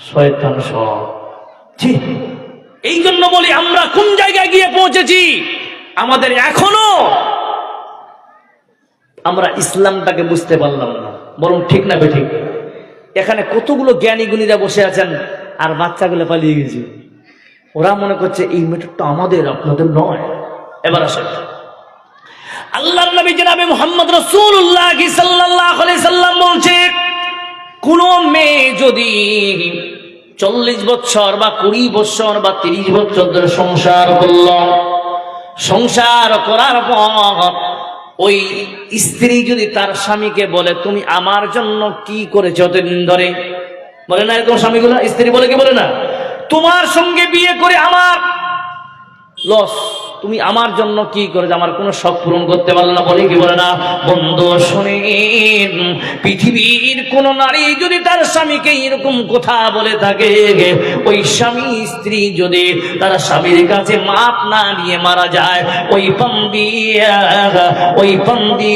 শয়তান সব। এই জন্য বলি, আমরা কোন জায়গায় গিয়ে পৌঁছেছি। আমাদের এখনো আমরা ইসলামটাকে বুঝতে পারলাম না, বরং ঠিক না বেঠিক। এখানে কতগুলো জ্ঞানী গুণীরা বসে আছেন, আর বাচ্চাগুলো পালিয়ে গেছে। ওরা মনে করছে এই মেটরটা আমাদের, আপনাদের নয়। এবার আসেন, আল্লাহর নবী জনাবে মুহাম্মদ রাসূলুল্লাহ সাল্লাল্লাহু আলাইহি সাল্লাম বলছে, কোন মেয়ে যদি 40 বছর বা 20 বছর বা 30 বছর ধরে সংসার করল, সংসার করার পর ওই স্ত্রী যদি তার স্বামীকে বলে, তুমি আমার জন্য কি করেছো এতদিন ধরে, বলে না এরকম স্বামীগুলো? স্ত্রী বলে কি বলে না, তোমার সঙ্গে বিয়ে করে আমার লস, তুমি আমার জন্য কি করেছো, আমার কোনো শখ পূরণ করতে পারলে না, বলে কি বলে না? বন্ধু শুনেন, পৃথিবীর কোন নারী যদি তার স্বামীকে এরকম কথা বলে থাকে, ওই স্বামী স্ত্রী যদি তার স্বামীর কাছে মাপ না নিয়ে মারা যায়, ওই বান্দি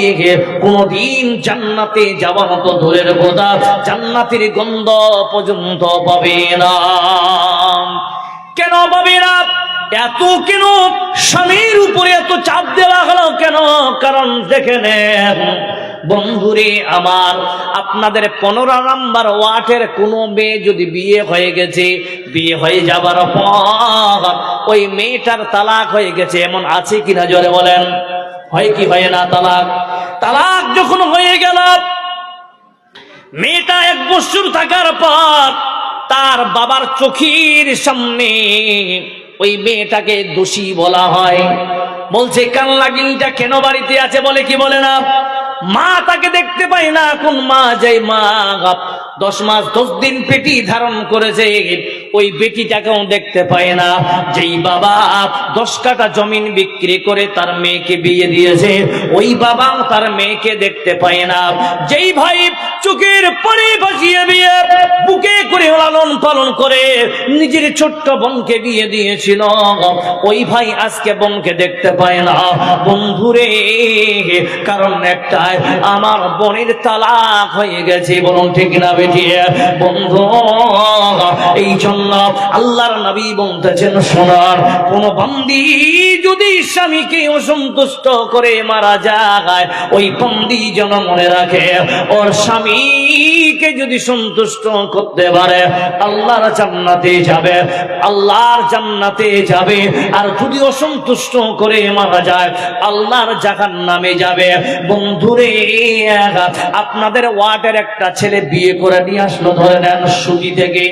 কোনদিন জান্নাতে যাওয়ার মতো দূরের কথা, জান্নাতের গন্ধ পর্যন্ত পাবে না। কেন পাবে না? এত কেন স্বামীর উপরে এত চাপ দেওয়া হলো কেন? কারণ দেখে নেন বন্ধুরে আমার, আপনাদের 15 নম্বর ওয়ার্ডের কোনো মেয়ে যদি বিয়ে হয়ে গেছে, বিয়ে হয়ে যাবার পর ওই মেয়েটার তালাক হয়ে গেছে, এমন আছে কিনা জোরে বলেন? হয় কি হয় না? তালাক যখন হয়ে গেল, মেয়েটা 1 বছর থাকার পর তার বাবার চোখের সামনে ওই মেয়েটাকে দোষী বলা হয়। বলছে কান লাগিটা কেন বাড়িতে আছে, বলে কি বলে না? মা তাকে দেখতে পায় না। কোন মা? যে মা 10 মাস 10 দিন পেটি ধারণ করেছে, ওই বেটিটাকেও দেখতে পায় না। যেই বাবা 10 কাঠা জমিন বিক্রি করে তার মেয়েকে বিয়ে দিয়েছে, ওই বাবা তার মেয়েকে দেখতে পায় না। যেই ভাই চোখের পানি ভাসিয়ে বিয়ে বুকে করে লালন পালন করে নিজের ছোট্ট বোনকে বিয়ে দিয়েছিল, ওই ভাই আজকে বোনকে দেখতে পায় না। বন্ধুরে, কারণ একটাই, আমার বোনের তালাক হয়ে গেছে। বলুন ঠিক না? বেটি বন্ধু, এই জন্য আল্লাহর নবী বলতেছেন, শোনার কোন বন্দী যদি স্বামীকে অসন্তুষ্ট করে মারা যায়, ওই বন্দী যেন মনে রাখে ওর স্বামীকে যদি সন্তুষ্ট করতে পারে আল্লাহর জান্নাতে যাবে, আল্লাহর জান্নাতে যাবে। আর যদি অসন্তুষ্ট করে মারা যায় আল্লাহর জাহান্নামে যাবে। বন্ধুরে, আপনাদের ওয়ার্ডের একটা ছেলে বিয়ে করে নিয়ে আসলো, ধরে নেন সুজি থেকে,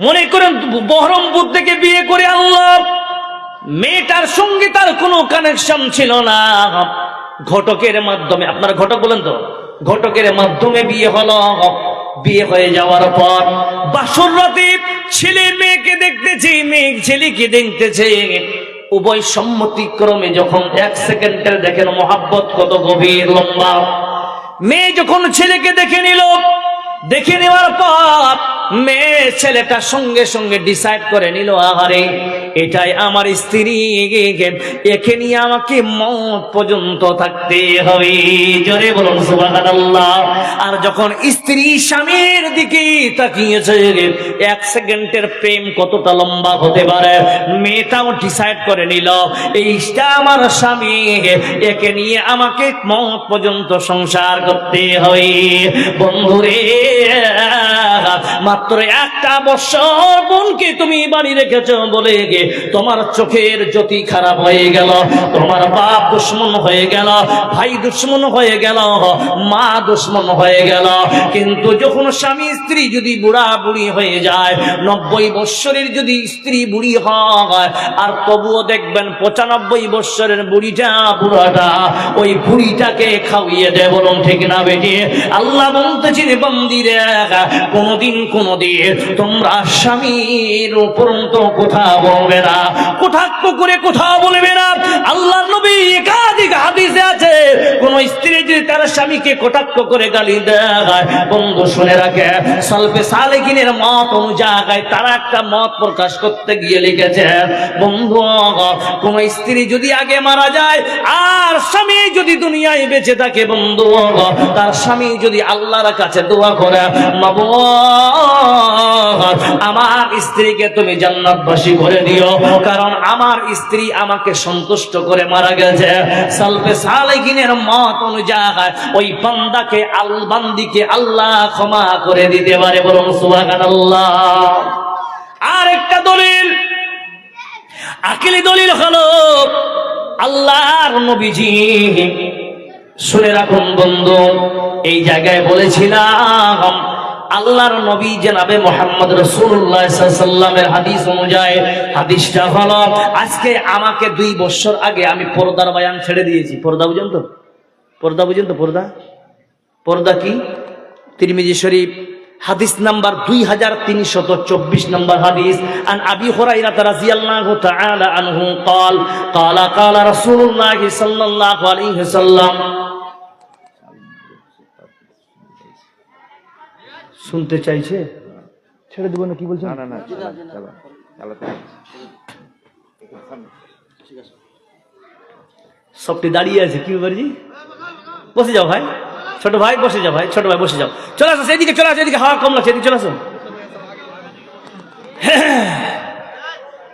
মনে করেন বহরমপুর থেকে বিয়ে করে আল্লাহ, মেয়েটার সঙ্গে তার কোনো কানেকশন ছিল না, ঘটকের মাধ্যমে, আপনারা ঘটক বলেন তো, ঘটকের মাধ্যমে বিয়ে হলো। বিয়ে হয়ে যাওয়ার পর বাসর রাতে ছেলে মেয়েকে দেখতেছে, মেয়ে ছেলেকে দেখতেছে, উভয় সম্মতিক্রমে যখন 1 সেকেন্ডের দেখেন মহাব্বত কত গভীর লম্বা। মেয়ে যখন ছেলেকে দেখে নিল, দেখে নেওয়ার পর মেয়ে ছেলেটার সঙ্গে সঙ্গে ডিসাইড করে নিল, আহারে এটাই আমার স্ত্রী, একে নিয়ে আমাকে মত পর্যন্ত থাকতে হবে। জোরে বলুন সুবহানাল্লাহ। আর যখন স্ত্রী স্বামীর দিকে তাকিয়েছে, 1 সেকেন্ডের প্রেম কতটা লম্বা হতে পারে, মেয়েটাও ডিসাইড করে নিল এইটা আমার স্বামী, একে নিয়ে আমাকে মত পর্যন্ত সংসার করতে হবে। বন্ধুরে, মাত্র 1টা বছর বোনকে তুমি বাড়ি রেখেছ বলে তোমার চোখের জ্যোতি খারাপ হয়ে গেল, তোমার বাপ দুশ্মন হয়ে গেল, ভাই দুশ্মন হয়ে গেল, মা দুশ্মন হয়ে গেল। কিন্তু যখন স্বামী স্ত্রী যদি বুড়া বুড়ি হয়ে যায়, 90 বৎসরের যদি স্ত্রী বুড়ি হয়, আর তবুও দেখবেন 95 বৎসরের বুড়িটা, বুড়াটা ওই বুড়িটাকে খাওয়িয়ে দেয়। বলুন ঠিক না বেটি? আল্লাহ বলতেছেন, বান্দিরে কোনদিন তোমরা স্বামীর উপরন্ত কথা বলবে না, কটাক্ষ করে কথা বলবে না। আল্লাহর নবী একাধিক হাদিসে আছে, কোন স্ত্রী যদি তার স্বামীকে কটাক্ষ করে গালি দেয়, বন্ধু শুনে রাখে, সালফে সালেহিনের মত অনুযায়ী তারা একটা মত প্রকাশ করতে গিয়ে লিখেছে, বন্ধু কোন স্ত্রী যদি আগে মারা যায় আর স্বামী যদি দুনিয়ায় বেঁচে থাকে, বন্ধু তার স্বামী যদি আল্লাহর কাছে দোয়া করে, আমার স্ত্রীকে তুমি জান্নাতবাসী করে দিও, কারণ আমার স্ত্রী আমাকে সন্তুষ্ট করে মারা গেছে। সালফে সালেহিনের মত অনুযায়ী ওই বান্দাকে বান্দিকে আল্লাহ ক্ষমা করে দিতে পারে। বলুন সুবহানাল্লাহ। আর একটা দলিল, আকিলি দলিল হলো আল্লাহর নবীজি, শুনে রাখুন বন্ধু, এই জায়গায় বলেছিলাম আল্লাহর নবী জনাবে মুহাম্মদ রাসূলুল্লাহ সাল্লাল্লাহু আলাইহি ওয়াসাল্লামের হাদিস অনুযায়ী, হাদিসটা হলো, আজকে আমাকে 2 বছর আগে আমি পর্দার বয়ান ছেড়ে দিয়েছি। পর্দা বুঝেন তো? পর্দা বুঝেন তো? পর্দা, পর্দা কি? তিরমিজি শরীফ হাদিস নাম্বার 2324 নম্বর হাদিস, আন আবি হুরায়রা রাদিয়াল্লাহু তাআলা আনহু قال قال رسول الله صلى الله عليه وسلم। শুনতে চাইছে? ছেড়ে দেব না? কি বলছেন? না না, সবটি দাঁড়িয়ে আছে, কি ব্যাপার জি? বসে যাও ভাই, ছোট ভাই বসে যাও, ভাই ছোট ভাই বসে যাও, চলে আসো সেদিকে, চলে আসো, এদিকে হাওয়া কম লাগছে, এদিকে চলে আসো,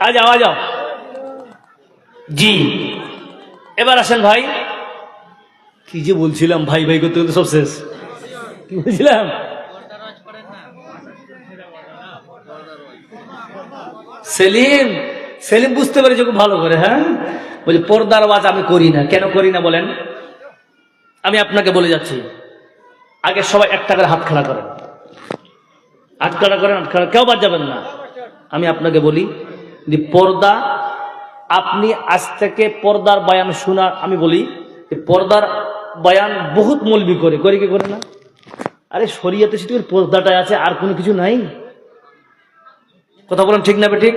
আ যাও জি। এবার আসেন ভাই, কি যে বলছিলাম, ভাই ভাই করতে করতে সব শেষ। কি বলছিলাম? সেলিম, সেলিম বুঝতে পেরেছে খুব ভালো করে। হ্যাঁ, বলছি পর্দার ওয়াজ আমি করি না। কেন করি না বলেন? আমি আপনাকে বলে যাচ্ছি। আগে সবাই 1 টাকার হাত খাড়া করেন, হাত খাড়া করেন, হাত খাড়া, কেউ বাদ যাবেন না। আমি আপনাকে বলি যে পর্দা, আপনি আজ থেকে পর্দার বয়ান শোনা, আমি বলি যে পর্দার বয়ান বহুত মৌলবি করে কি করে না? আরে শরীয়তে শুধু পর্দাটাই আছে, আর কোনো কিছু নাই। কথা বলেন ঠিক না? ঠিক।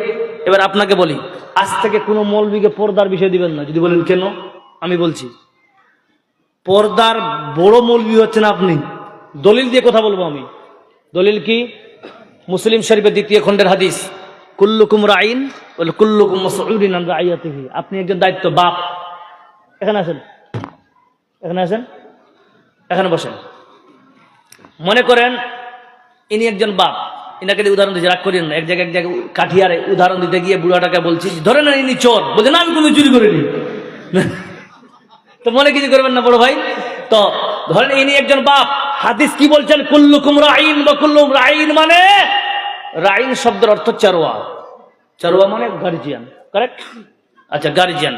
এবার আপনাকে বলি, আজ থেকে কোনো মৌলবিকে পর্দার বিষয় দিবেন না। যদি বলেন কেন, আমি বলছি, পর্দার বড় মৌলবি হচ্ছেন আপনি। দলিল দিয়ে কথা বলবো আমি। দলিল কি? মুসলিম শরীফের 2য় খণ্ডের হাদিস, কুল্লুকুম রাইন ওয়া কুল্লুকুম মাসউলুন আন রাইয়াতিহি। আপনি একজন দায়িত্ব বাপ। এখানে আসেন, এখানে আসেন, এখানে বসেন। মনে করেন ইনি একজন বাপ, ইনাকে উদাহরণ দিচ্ছে, রাগ করেন না। এক জায়গায় কাঠিয়ারে উদাহরণ দিতে গিয়ে বুড়াটাকে বলছি, ধরে না ইনি চোর, বলছে না আমি কোনো চুরি করিনি। তো মনে কিছু করবেন না বড় ভাই। তো ধরেন ইনি একজন বাপ, হাদিস কি বলছেন, কুল্লুকুম রাইন বা কুল্লুকুম রাইন, মানে রাইন শব্দের অর্থ চারোয়া। চারোয়া মানে গার্জিয়ান, কারেক্ট? আচ্ছা, গার্জিয়ান।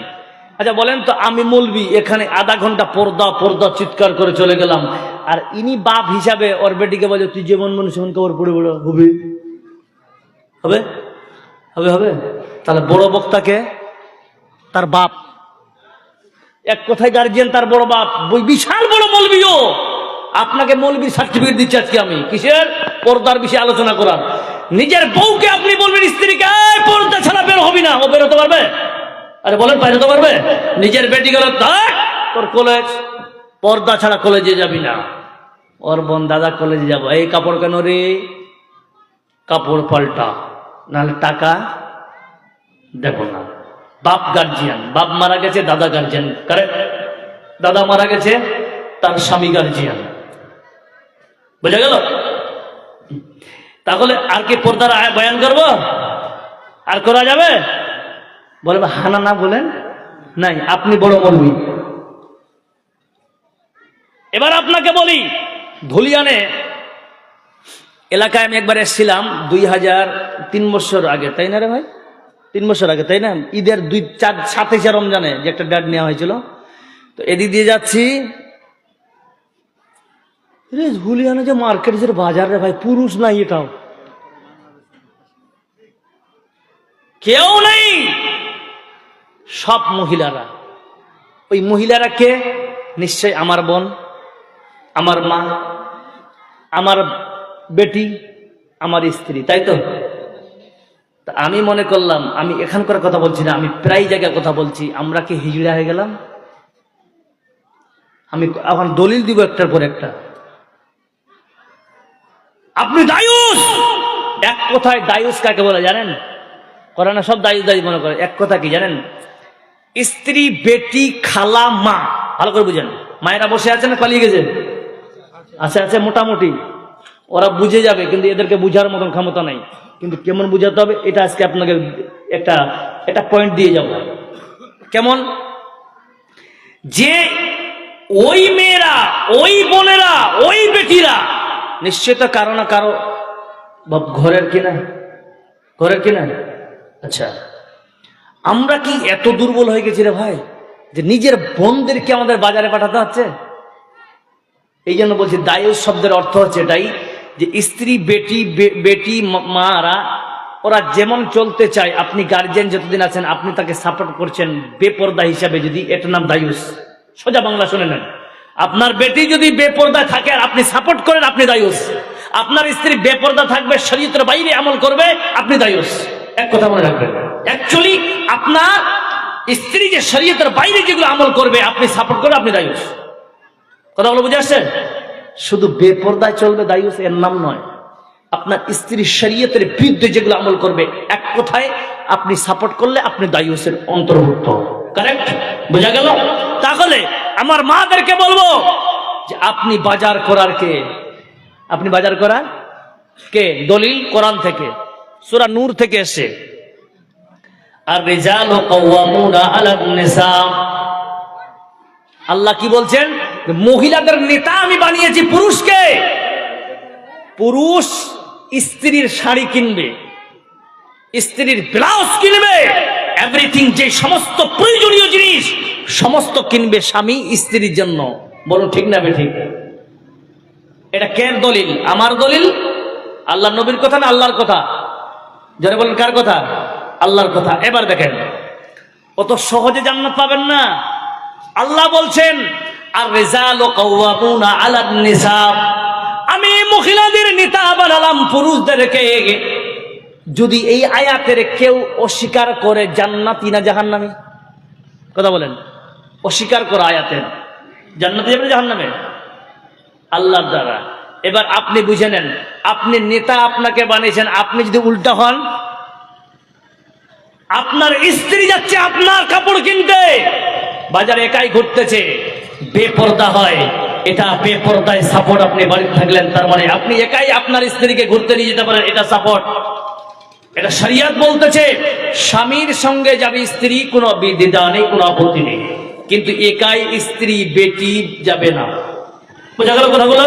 আচ্ছা বলেন তো, আমি মৌলবি, এখানে আধা ঘন্টা পর্দা পর্দা চিৎকার করে চলে গেলাম, আর ইনি বাপ হিসাবে ওর বেটিকে বলে তুই যেমন মানুষ সেমন খবর পড়ে বড় হবে, হবে হবে হবে? তাহলে বড় বক্তাকে তার বাপ, এক কথায় গার্জিয়ান তার বড় বাপ, বিশাল বড় মৌলবিও। আপনাকে মৌলবীর সার্টিফিকেট দিচ্ছি আজকে আমি, কিসের? পর্দার বিষয়ে আলোচনা করার। নিজের বউকে আপনি বলবেন স্ত্রীকে পর্দা ছাড়া বের হবি না, ও বেরোতে পারবে? আরে বলেন বেরোতে পারবে? নিজের বেটি গেল তোর কলেজ, পর্দা ছাড়া কলেজে যাবি না। ওর বোন, দাদা কলেজে যাবো, এই কাপড় কেন রে? কাপড় পাল্টা, নাহলে টাকা দেখো না। বাপ গার্জিয়ান, বাপ মারা গেছে দাদা গার্জিয়ান, কারেক্ট? দাদা মারা গেছে তার স্বামী গার্জিয়ান, বোঝা গেল? তাহলে আর কি পর্দার বয়ান করবো? আর করা যাবে? বলবে হানা না বলেন নাই, আপনি বড় মৌলবী। এবার আপনাকে বলি, ধুলিয়ানে এলাকায় আমি একবার এসেছিলাম 2003 বছর আগে, তাই না রে ভাই? 3 বছর আগে, তাই না? ঈদের 27 রমজানে যে একটা ডেট নেওয়া হয়েছিল। তো এদিক দিয়ে যাচ্ছি, ধুলিয়ানে যে মার্কেট, যে বাজার রে ভাই, পুরুষ নাই এটাও, কেউ নেই, সব মহিলারা। ওই মহিলারা কে? নিশ্চয় আমার বোন, আমার মা, আমার বেটি, আমার স্ত্রী, তাই তো? আমি মনে করলাম, আমি এখানকার কথা বলছি না, আমি প্রায় জায়গায় কথা বলছি, আমরা কি হিজড়া হয়ে গেলাম? আমি এখন দলিল দিব একটার পর একটা। আপনি দায়ুস, এক কথায় দায়ুস কাকে বলে জানেন? করে না, সব দায়ুস দায়ী মনে করে। এক কথা কি জানেন? স্ত্রী, বেটি, খালা, মা। ভালো করে বুঝেন। মায়েরা বসে আছে না পালিয়ে গেছে? আছে আছে, মোটামুটি ওরা বুঝে যাবে, কিন্তু এদেরকে বুঝার মতন ক্ষমতা নাই। কিন্তু কেমন বুঝাতে হবে এটা আজকে আপনাকে একটা পয়েন্ট দিয়ে যাব। কেমন? যে ওই মেয়েরা, ওই বোনেরা, ওই বেটিরা নিশ্চয় তো কারো না কারো ঘরের কিনা, ঘরের কিনা। আচ্ছা, আমরা কি এত দুর্বল হয়ে গেছি রে ভাই, যে নিজের বোনদেরকে আমাদের বাজারে পাঠাতে হচ্ছে? এই জন্য বলছি দায়ুস শব্দের অর্থ হচ্ছে এটাই, যে স্ত্রী, বেটি, মারা, ওরা যেমন চলতে চায়, আপনি গার্জিয়ান যতদিন আছেন আপনি তাকে সাপোর্ট করছেন বেপর্দা হিসাবে, যদি এটার নাম দায়ুস। সোজা বাংলা শুনে নেন, আপনার বেটি যদি বেপর্দা থাকে আর আপনি সাপোর্ট করেন, আপনি দায়ুস। আপনার স্ত্রী বেপর্দা থাকবে, শরীয়তের বাইরে আমল করবে, আপনি দায়ুস। এক কথা মনে রাখবেন, অ্যাকচুয়ালি আপনার স্ত্রী যে শরীয়তের বাইরে যেগুলো আমল করবে আপনি সাপোর্ট করবে, আপনি দায়ুস। কথাগুলো বুঝে আসছেন? শুধু বেপর্দায় চলবে দায়ুস এর নাম নয়, আপনার স্ত্রী শরীয়তের বিরুদ্ধে যেগুলো আমল করবে, এক কথায় আপনি সাপোর্ট করলে আপনি দায়ুসের অন্তর্ভুক্ত, কারেক্ট? বোঝা গেল? তাহলে আমার মাদেরকে বলবো যে আপনি বাজার করার কে? আপনি বাজার করার কে? দলিল কোরআন থেকে, সূরা নূর থেকে এসে, আর রিজালু কাওয়ামুনা আলান নিসা। আল্লাহ কি বলছেন? মহিলাদের নেতা আমি বানিয়েছি পুরুষকে। পুরুষ স্ত্রীর শাড়ি কিনবে, স্ত্রীর ব্লাউজ কিনবে, এভরিথিং, যে সমস্ত প্রয়োজনীয় জিনিস সমস্ত কিনবে স্বামী স্ত্রীর জন্য। বলুন ঠিক না বেঠিক? এটা কের দলিল? আমার দলিল? আল্লাহ নবীর কথা না আল্লাহর কথা? যারা বলেন কার কথা? আল্লাহর কথা। এবার দেখেন, অত সহজে জান্নাত পাবেন না। আল্লাহ বলছেন আর রিজালু কাওয়ামুনা আলান নিসা, আমি মহিলাদের নেতা বানালাম পুরুষদেরকে। যদি এই আয়াতের কেউ অস্বীকার করে, জান্নাতি না জাহান্নামী? কথা বলেন, অস্বীকার করা আয়াতের, জান্নাতে যাবে না জাহান্নামে? আল্লাহর দ্বারা। এবার আপনি বুঝে নেন, আপনি নেতা আপনাকে বানিয়েছেন, আপনি যদি উল্টা হন, আপনার স্ত্রী যাচ্ছে আপনার কাপড় কিনতে, বাজারে একাই ঘুরতেছে, বেপরদা হয়, এটা বেপরদায় সাপোর্ট। আপনি বাড়িতে থাকলেন, তার মানে আপনি একাই আপনার স্ত্রীকে ঘুরতে নিয়ে যেতে পারেন, এটা সাপোর্ট। এটা শরিয়ত বলতেছে স্বামীর সঙ্গে যাবে স্ত্রী, কোনো বিধিদা নেই, কোনো আপত্তি নেই, কিন্তু একাই স্ত্রী বেটি যাবে না। বোঝা গেল কথাগুলো?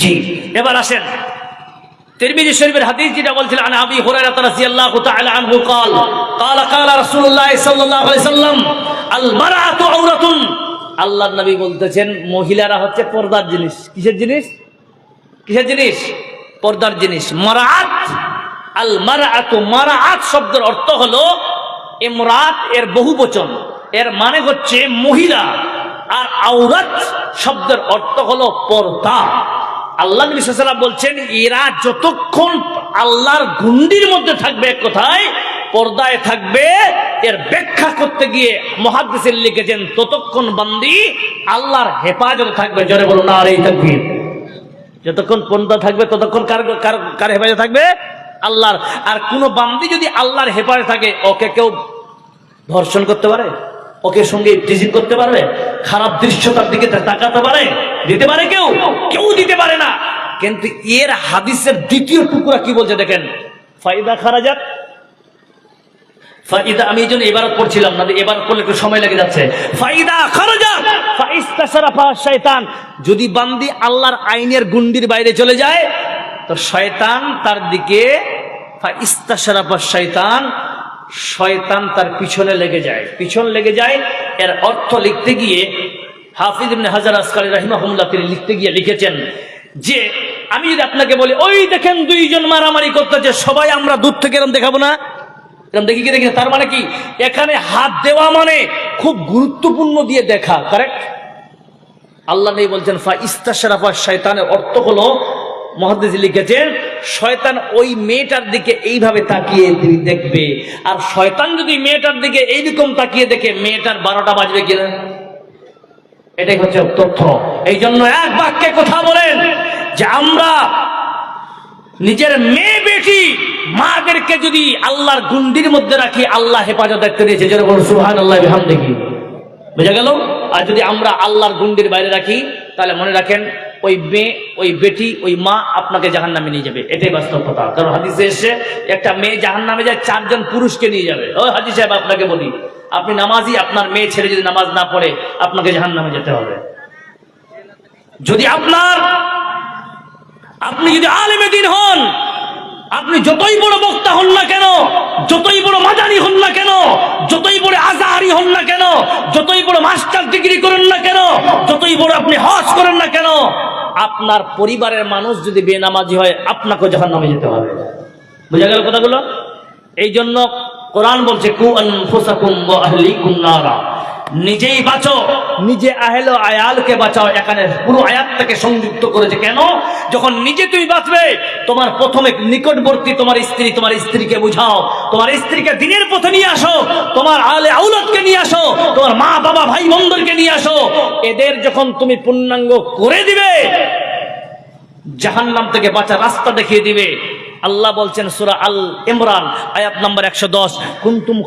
জি। এবার আসেন তিরমিজি শরীফের হাদিস যেটা বলছিলেন, আন আবি হুরায়রা রাদিয়াল্লাহু তাআলা আনহু قال قال قال رسول الله সাল্লাল্লাহু আলাইহি সাল্লাম আল মারআতু আওরাতুন। আল্লাহর নবী বলতেছেন মহিলারা হচ্ছে পর্দার জিনিস। কিসের জিনিস? কিসের জিনিস? পর্দার জিনিস। মারআত, আল মারআতু, মারআত শব্দের অর্থ হলো ইমরাত, এর বহুবচন, এর মানে হচ্ছে মহিলা। আর আওরাত শব্দের অর্থ হলো পর্দা। আল্লাহ নবী সাল্লাল্লাহু আলাইহি ওয়াসাল্লাম বলছেন এরা যতক্ষণ আল্লাহর গুন্ডির মধ্যে থাকবে, কোথায়? পর্দায় থাকবে। এর ব্যাখ্যা করতে গিয়ে মুহাদ্দিসিন লিখেছেন ততক্ষণ বান্দি আল্লাহর হেফাজতে থাকবে। জোরে বলুন নারে তাকবীর। যতক্ষণ পর্দা থাকবে ততক্ষণ কার হেফাজতে থাকবে? আল্লাহর। আর কোন বান্দি যদি আল্লাহর হেফাজতে থাকে, ওকে কেউ ধর্ষণ করতে পারে? ওকে সঙ্গে টিজিং করতে পারবে? খারাপ দৃশ্যতার দিকে তাকাতে পারে? দিতে পারে কেউ? কেউ দিতে পারে না। কিন্তু এর হাদিসের দ্বিতীয় টুকরা কি বলছে দেখেন, ফায়দা খারাজাত। ফায়দা, আমি এইজন্য ইবারত পড়ছিলাম না, ইবারত করলে একটু সময় লেগে যাচ্ছে। ফায়দা খারাজাত ফাইস্তাশরাফা শায়তান। যদি বান্দি আল্লাহর আইনের গুন্ডির বাইরে চলে যায়, তো শয়তান তার দিকে, ফাইস্তাশরাফা শায়তান, শয়তান তার পিছনে লেগে যায়, পিছন লেগে যায়। এর অর্থ লিখতে গিয়ে হাফিজ ইবনে হাজার আসকারী রাহিমাহুল্লাহ তিনি লিখতে গিয়ে লিখেছেন যে আমি যদি আপনাকে বলি ওই দেখেন দুইজন মারামারি করতেছে, সবাই আমরা দূর থেকে এরকম দেখাবো না? এরকম দেখি কি দেখি? তার মানে কি এখানে হাত দেওয়া মানে খুব গুরুত্বপূর্ণ দিয়ে দেখা, কারেক্ট? আল্লাহ নেই বলছেন ফাইস্তাশরাফা শায়তানের অর্থ হলো, মুহাদ্দিস লিখেছেন শয়তান ওই মেয়েটার দিকে এইভাবে তাকিয়ে দেখবে। আর শয়তান যদি মেয়েটার দিকে এইরকম তাকিয়ে দেখে, মেয়েটার 12টা বাজবে কিনা? এটাই হচ্ছে তথ্য। এই জন্য এক বাক্যে কথা বলেন যে আমরা নিজের মেয়ে বেটি মাদেরকে যদি আল্লাহর গুন্ডির মধ্যে রাখি, আল্লাহ হেফাজত দেখতে দিয়েছে। যেন বলুন সুবহানাল্লাহ বিহামদিহি। বুঝা গেল? আর যদি আমরা আল্লাহর গুন্ডির বাইরে রাখি, তাহলে মনে রাখেন ওই মেয়ে, ওই বেটি, ওই মা আপনাকে জাহান্নামে নিয়ে যাবে। এটাই বাস্তব কথা। কারণ হাদিসে এসে একটা মেয়ে জাহান্নামে যায়, 4 জন পুরুষকে নিয়ে যাবে। ওই হাজি সাহেব আপনাকে বলি, আপনি নামাজি, আপনার মেয়ে ছেলে যদি নামাজ না পড়ে, আপনাকে জাহান্নামে যেতে হবে। যদি আপনি যদি আলেমে দ্বীন হন, আপনি যতই বড় বক্তা হন না কেন, যতই বড় মাদানি হন না কেন, যতই বড় আজহারি হন না কেন, যতই বড় মাস্টার ডিগ্রি করেন না কেন, যতই বড় আপনি হজ করেন না কেন, আপনার পরিবারের মানুষ যদি বেনামাজি হয়, আপনাকে জাহান্নামে যেতে হবে। বুঝা গেল কথাগুলো? এই জন্য কোরআন বলছে কু আনফুসাকুম ওয়া আহলিকুম নারা, নিজেই বাঁচো, নিজে আহল ও আয়ালকে বাঁচাও। এখানে পুরো আয়াতটাকে সংযুক্ত করেছে। কেন? যখন নিজে তুমি বাঁচবে, তোমার প্রথমে নিকটবর্তী তোমার স্ত্রী, তোমার স্ত্রীকে বুঝাও, তোমার স্ত্রীকে দ্বীনের পথে নিয়ে আসো, তোমার আলে আউলাদকে নিয়ে আসো, তোমার মা বাবা ভাই বোনদেরকে নিয়ে আসো। এদের যখন তুমি পূর্ণাঙ্গ করে দিবে, জাহান্নাম থেকে বাঁচার রাস্তা দেখিয়ে দিবে। আল্লাহ বলছেন সূরা আল ইমরান আয়াত নাম্বার 110, কুনতুম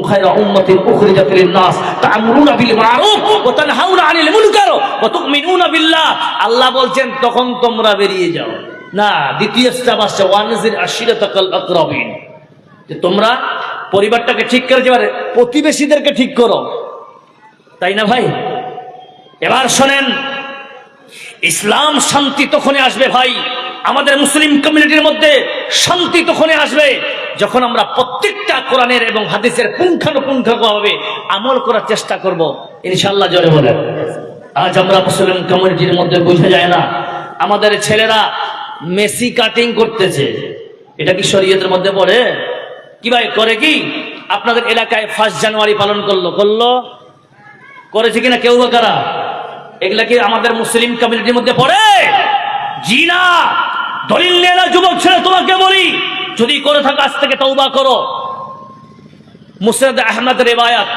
খায়রা উম্মাতিন উখরিজাত লিন-নাস তা'মুরুনা বিল মা'রুফ ওয়া তানহাউনা আনিল মুনকার ওয়া তু'মিনুনা বিল্লাহ। আল্লাহ বলছেন তখন তোমরা বেরিয়ে যাও না। দ্বিতীয় স্টেপ আসছে ওয়ানজির আশিরাতাকাল আকরাবিন, যে তোমরা পরিবারটাকে ঠিক করে যাবে, প্রতিবেশীদেরকে ঠিক করো, তাই না ভাই? এবার শোনেন, ইসলাম শান্তি তখনই আসবে ভাই, আমাদের মুসলিম কমিউনিটির মধ্যে শান্তি তখনই আসবে যখন আমরা প্রত্যেকটা কোরআনের এবং হাদিসের পুঙ্খানুপুঙ্খভাবে আমল করার চেষ্টা করব, ইনশাআল্লাহ। জোরে বলেন। আজ আমরা মুসলিম কমিউনিটির মধ্যে বোঝা যায় না, আমাদের ছেলেরা মেসি কাটিং করতেছে। এটা কি শরীয়তের মধ্যে পড়ে? কি ভাই করে? কি আপনাদের এলাকায় 1 জানুয়ারি পালন করেছে কিনা কেউ বা কারা? এগুলা কি আমাদের মুসলিম কমিউনিটির মধ্যে পড়ে? জি না। দলিল নিয়ে না যুবক ছেলে, তোমাকে বলি, যদি করে থাকো আজ থেকে তওবা করো। মুসনাদ আহমদ রিওয়ায়াত,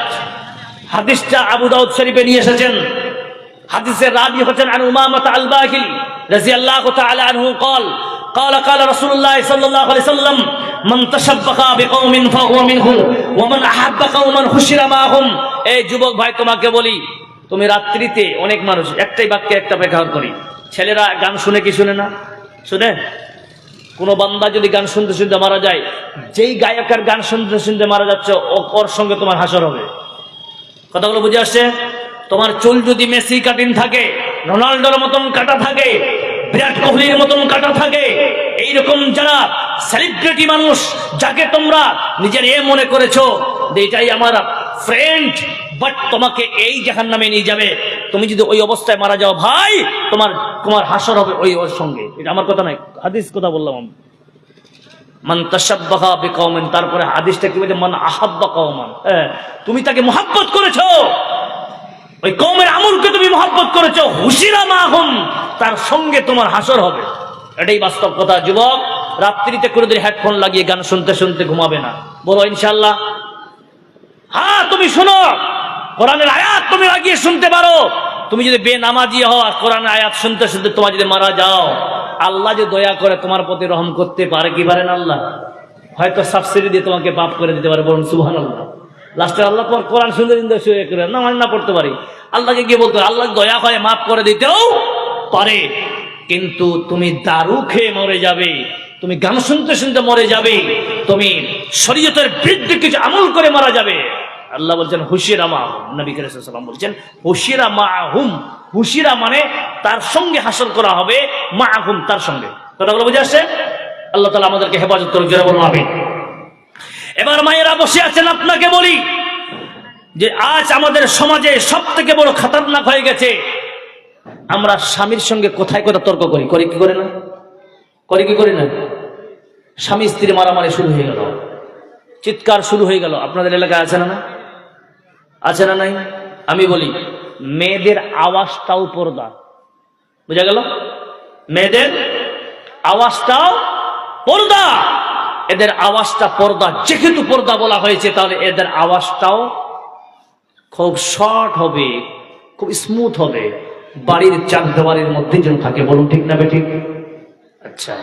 হাদিসটা আবু দাউদ শরীফে নিয়ে এসেছেন। হাদিসের রাবি হচ্ছেন আন উমামা আল বাহিলি রাদিয়াল্লাহু তাআলা আনহু قال قال رسول الله صلى الله عليه وسلم من تشبه بقوم فهو منهم ومن احب قوما حشر معهم। এই যুবক ভাই তোমাকে বলি, তুমি রাত্রিতে, অনেক মানুষ একটাই বাক্যে একটা ব্যবহার করি, ছেলেরা গান শুনে কি শুনে না? শুনে। কোনো বান্দা যদি গান শুনতে শুনতে মারা যায়, যেই গায়কের গান শুনতে শুনতে মারা যাচ্ছে ওর সঙ্গে তোমার হাসর হবে। কথাগুলো বুঝে আসছে? তোমার চুল যদি মেসি কাটিং থাকে, রোনাল্ডোর মতন কাটা থাকে, বিরাট কোহলির মতন কাটা থাকে, এইরকম যারা সেলিব্রিটি মানুষ, যাকে তোমরা নিজের মনে করেছো যে এটাই আমার ফ্রেন্ড, বাট তোমাকে এই জাহান্নামে নিয়ে যাবে, তুমি যদি ওই অবস্থায় মারা যাও ভাই, তোমার হাসর হবে ওর সঙ্গে। এটা আমার কথা নয়, হাদিস কথা বললাম আমি। মান তাশাব্বাহা বিকওমিন, তারপরে হাদিসটা কি বলছে? মান আহাব্বা কওমান। তুমি তাকে মহব্বত করেছো, ওই কওমের আমলকে তুমি মহব্বত করেছো, হুশিরা মাহুম, তার সঙ্গে তোমার হাসর হবে। এটাই বাস্তব কথা। যুবক, রাত্রিতে করে দিলে হেডফোন লাগিয়ে গান শুনতে শুনতে ঘুমাবে না, বলো ইনশাআল্লাহ? হ্যাঁ, তুমি শোনো, কোরআনের আয়াত তুমি লাগিয়ে শুনতে পারো। তুমি যদি বেনামাজি হও আর কোরআনের আয়াত শুনতে শুনতে তোমার যদি মারা যাও, আল্লাহ যে দয়া করে তোমার প্রতি রহম করতে পারে কি পারে না? আল্লাহ হয়তো সাবসিডি দিয়ে তোমাকে মাফ করে দিতে পারে, বলুন সুবহানাল্লাহ। লাস্টে আল্লাহ তোমার কোরআন শুনতে শুয়ে করে না পড়তে পারি, আল্লাহকে গিয়ে বলতে আল্লাহ দয়া করে মাফ করে দিতেও পারে, কিন্তু তুমি দারু খেয়ে মরে যাবে, তুমি গান শুনতে শুনতে মরে যাবে, তুমি শরীয়তের বিরুদ্ধে কিছু আমল করে মারা যাবে। আল্লাহ বলছেন হুশিরা মাহুম, নবী কারীম সাল্লাল্লাহু আলাইহি ওয়াসাল্লাম বলছেন হুশিরা মাহুম। হুশিরা মানে তার সঙ্গে হাসর করা হবে, মাহুম তার সঙ্গে। কথাগুলো বুঝে আসছে? আল্লাহ তাআলা আমাদেরকে হেফাজত করুন, জোরে বলুন আমিন। এবার মায়েরা বসে আছেন, আপনাকে বলি যে আজ আমাদের সমাজে সব থেকে বড় খতরনাক হয়ে গেছে, আমরা স্বামীর সঙ্গে কোথায় কোথায় তর্ক করি, করি কি করে না? করি কি করি না? স্বামী স্ত্রী মারামারি শুরু হয়ে গেল, চিৎকার শুরু হয়ে গেল। আপনাদের এলাকায় আছে না? আছে না? নাই? আমি বলি, মেয়েদের আওয়াজটাও পর্দা। বুঝা গেল? মেয়েদের আওয়াজটাও পর্দা, এদের আওয়াজটা পর্দা। যেহেতু পর্দা বলা হয়েছে, তাহলে এদের আওয়াজটাও খুব শর্ট হবে, খুব স্মুথ হবে, বাড়ির চার দেওয়ালের মধ্যে যেন থাকে। বলুন ঠিক না বেঠিক? আচ্ছা,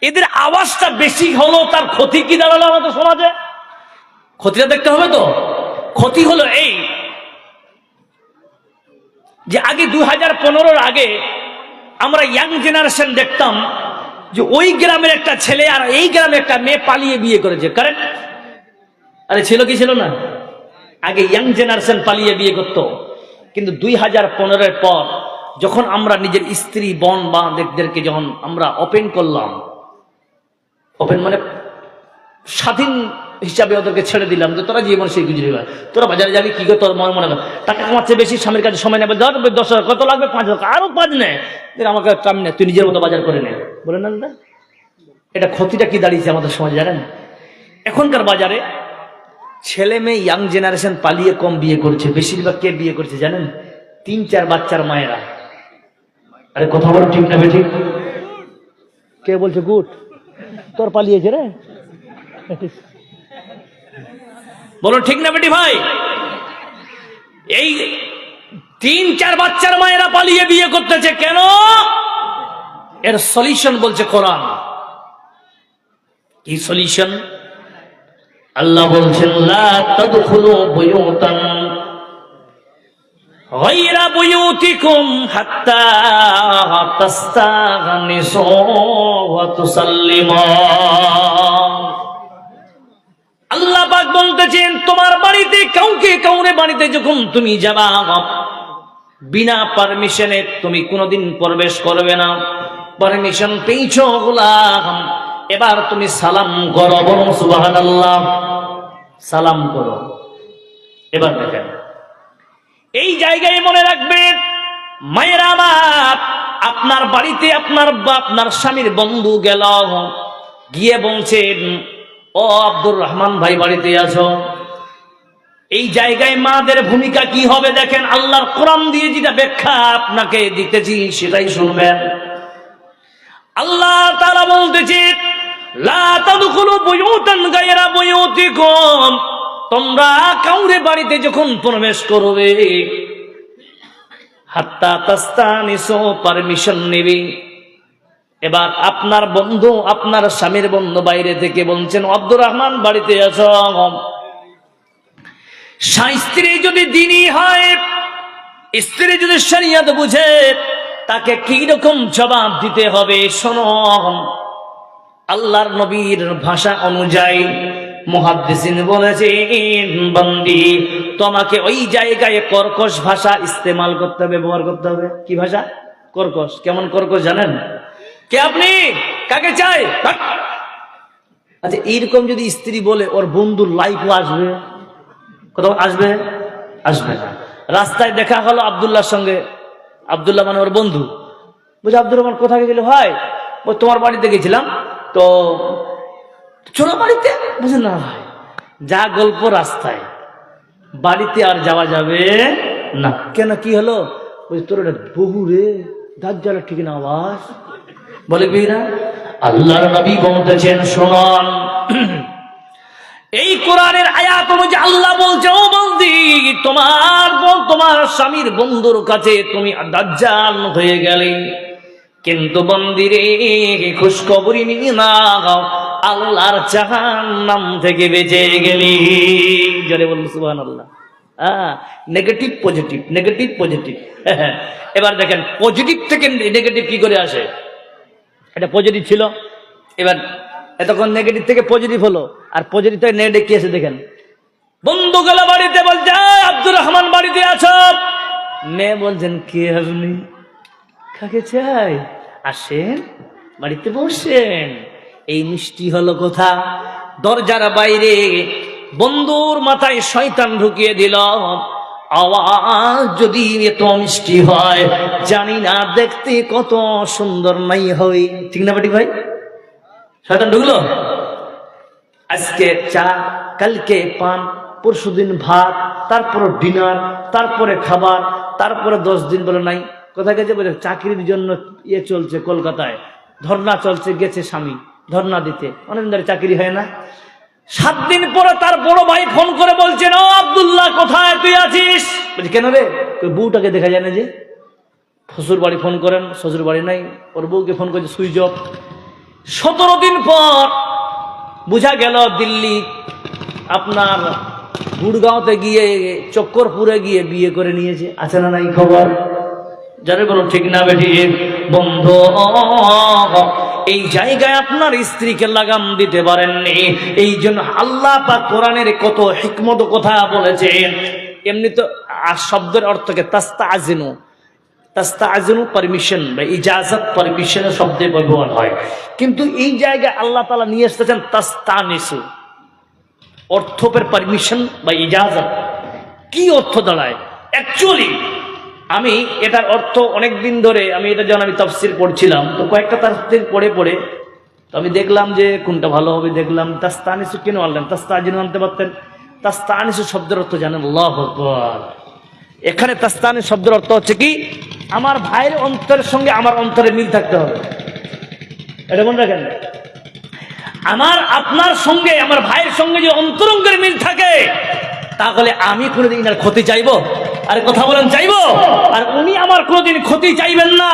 এদের আওয়াজটা বেশি হলো, তার ক্ষতি কি দাঁড়ালো আমাদের সমাজে? ক্ষতিটা দেখতে হবে তো। ক্ষতি হলো এই যে আগে 2015-র আগে আমরা ইয়াং জেনারেশন দেখতাম যে ওই গ্রামের একটা ছেলে আর এই গ্রামের একটা মেয়ে পালিয়ে বিয়ে করেছে। কারেক্ট? আরে ছিল কি ছিল না? আগে ইয়াং জেনারেশন পালিয়ে বিয়ে করত, কিন্তু 2015-এর পর যখন আমরা নিজের স্ত্রী বোন বাদেরকে যখন আমরা ওপেন করলাম, ওপেন মানে স্বাধীন হিসাবে ওদেরকে ছেড়ে দিলাম যে তোরা জীবন সেই গুজরি, তোরা বাজারে যাবি কি করে, তোর মনে কর টাকা কামাচ্ছে বেশি, স্বামীর কাছে সময় নেবে, 10,000 কত লাগবে, 5,000, আরো 5 নেয়, আমাকে কাম নেই, তুই নিজের মতো বাজার করে নে, বলে না? এটা ক্ষতিটা কি দাঁড়িয়েছে আমাদের সমাজে জানেন? এখনকার বাজারে ছেলে মেয়ে ইয়াং জেনারেশন পালিয়ে কম বিয়ে করছে, বেশিরভাগ কে বিয়ে করছে জানেন? 3-4 বাচ্চার মায়েরা। আরে কথা বলো ঠিক না বেঠিক? কে বলছে গুড? তোর পালিয়েছে রে, বলো ঠিক না বেটি ভাই? এই 3-4 বাচ্চার মায়েরা পালিয়ে বিয়ে করতেছে কেন? এর সলিউশন বলছে কোরআন। কি সলিউশন? আল্লাহ বলছেন লা তাদখুলু বুয়ুতান গায়রা বুয়ুতিকুম হাত্তা তাস্তাগনিসু ওয়া তুসাল্লিমু। আল্লাহ পাক বলতেছেন তোমার বাড়িতে কাউরে বাড়িতে যখন তুমি যাবা, বিনা পারমিশনে তুমি কোনোদিন প্রবেশ করবে না। পারমিশন পেয়েছো গোলাম, এবার তুমি সালাম করো, বলো সুবহানাল্লাহ, সালাম করো। এবার দেখেন এই জায়গায় মনে রাখবেন মায়েরা আমার, আপনার বাড়িতে আপনার স্বামীর বন্ধু গেল, গিয়ে বলছেন ও আব্দুর রহমান ভাই বাড়িতে আছো। এই জায়গায় মাদের ভূমিকা কি হবে দেখেন, আল্লাহর কোরআন দিয়ে যেটা ব্যাখ্যা আপনাকে দিতেছি সেটাই শুনবেন। আল্লাহ তাআলা বলতেছেন লা তাদখুলু বুয়ুতান গায়রা বুয়ুতিকুম, তোমরা কাউরে বাড়িতে যখন প্রবেশ করবে, হাত্তা তাস্তানিসু, পারমিশন নেবে। এবার আপনার বন্ধু, আপনার স্বামীর বন্ধু বাইরে থেকে বলছেন আব্দুর রহমান বাড়িতে আছো। স্ত্রী যদি দিনী হয় স্ত্রী যদি শরিয়ত বুঝে তাকে কি রকম জবাব দিতে হবে শোনো। আল্লাহর নবীর ভাষা অনুযায়ী মুহাদ্দিসিন বলেছেন, বন্দি তোমাকে ওই জায়গায় কর্কশ ভাষা ইস্তেমাল করতে হবে, ব্যবহার করতে হবে। কি ভাষা? কর্কশ। কেমন কর্কশ জানেন? কে আপনি? কাকে চাই? আচ্ছা, এইরকম যদি স্ত্রী বলে ওর বন্ধুর লাইফও আসবে, কোথাও আসবে? আসবে না। রাস্তায় দেখা হলো আব্দুল্লাহর সঙ্গে, আব্দুল্লাহ মানে ওর বন্ধু, বুঝে আব্দুর রহমান কোথায় গেছিল? হয় ওই তোমার বাড়িতে গেছিলাম তো। চলো বাড়িতে। বুঝে না ভাই, যা গল্প রাস্তায়, বাড়িতে আর যাওয়া যাবে না। কেন, কি হলো? ওই তোর বহু রে দাজ্জাল ঠিক না আওয়াজ বলে না। আল্লাহর নবী বলতেছেন শুনুন, এই কোরআনের আয়াত অনুযায়ী আল্লাহ বলছে, ও বন্দি তোমার স্বামীর বন্ধুর কাছে তুমি দাজ্জাল হয়ে গেলে, কিন্তু বন্দিরে খুশখবরি নিয়ে নাও, আল্লাহর জাহান্নাম থেকে বেঁচে গেলি। জোরে বলুন সুবহানাল্লাহ। Negative positive, negative positive. এবার দেখেন পজিটিভ থেকে নেগেটিভ কি করে আসে। এটা পজিটিভ ছিল, এবার এতক্ষণ নেগেটিভ থেকে পজিটিভ হলো, আর পজিটিভ থেকে নেগেটিভ কি আছে দেখেন। বন্ধু গেল বাড়িতে, বলছে আব্দুর রহমান বাড়িতে আছো? মেয়ে বলছেন কে আপনি? কাকে চাই? আসেন বাড়িতে বসেন। এই মিষ্টি হলো কথা। দরজার বাইরে বন্ধুর মাথায় শয়তান ঢুকিয়ে দিল, আওয়াজ যদি এত মিষ্টি হয়, জানি না দেখতে কত সুন্দর নাই হয়। ঠিক না বাটি ভাই? শয়তান ঢুকলো। আজকে চা, কালকে পান, পরশুদিন ভাত, তারপরে ডিনার, তারপরে খাবার, তারপরে 10 দিন বলে নাই। কোথায় গেছে? বলে চাকরির জন্য চলছে কলকাতায়, ধর্ণা চলছে, গেছে স্বামী ধর্ণা দিতে, অনেকদিন ধরে চাকরি হয় না। 7 দিন পরে তার বড় ভাই ফোন করে বলছেন, ও আব্দুল্লাহ কোথায় তুই আছিস? বলছি কেন রে? বউটাকে দেখা যায় না যে। শ্বশুর বাড়ি ফোন করেন, শ্বশুর বাড়ি নাই। ওর বউকে ফোন করছে, সুইচ অফ। 17 দিন পর বুঝা গেল দিল্লি আপনার গুড়গাঁওতে গিয়ে, চক্করপুরে গিয়ে বিয়ে করে নিয়েছে। আছে না নাই খবর? যারা বলো ঠিক না বেটি? বন্ধু, এই জায়গায় আপনার স্ত্রীকে লাগাম দিতে পারেননি, এই জন্য আল্লাহ পাক কোরআনের কত হিকমত কথা বলেছেন। এমনি তো আর শব্দের অর্থকে তাস্তাআজিনু, তাস্তাআজিনু পারমিশন বা ইজাজত, পারমিশনের শব্দে ব্যবহার হয়, কিন্তু এই জায়গায় আল্লাহ তাআলা নিয়ে এসেছেন তাস্তানিসু, অর্থের পারমিশন বা ইজাজত। কি অর্থ দাঁড়ায় অ্যাকচুয়ালি? আমি এটার অর্থ অনেক দিন ধরে আমি এটা যখন আমি তাফসীর পড়ছিলাম, তো কয়েকটা তাফসীর পড়ে তো আমি দেখলাম যে কোনটা ভালো হবে। দেখলাম তাস্তানিসু কেন আনলেন, তাস্তাজিনু আনতে পারতেন। তাস্তানিসু শব্দের অর্থ জানেন? আল্লাহু আকবার। এখানে তাস্তানিস শব্দের অর্থ হচ্ছে কি, আমার ভাইয়ের অন্তরের সঙ্গে আমার অন্তরের মিল থাকতে হবে। এটা মনে রাখেন, আমার আপনার সঙ্গে আমার ভাইয়ের সঙ্গে যে অন্তরঙ্গের মিল থাকে, তাহলে আমি কোনোদিন আর ক্ষতি চাইবো? আরে কথা বলেন, চাইবো? আর উনি আমার কোনোদিন ক্ষতি চাইবেন না।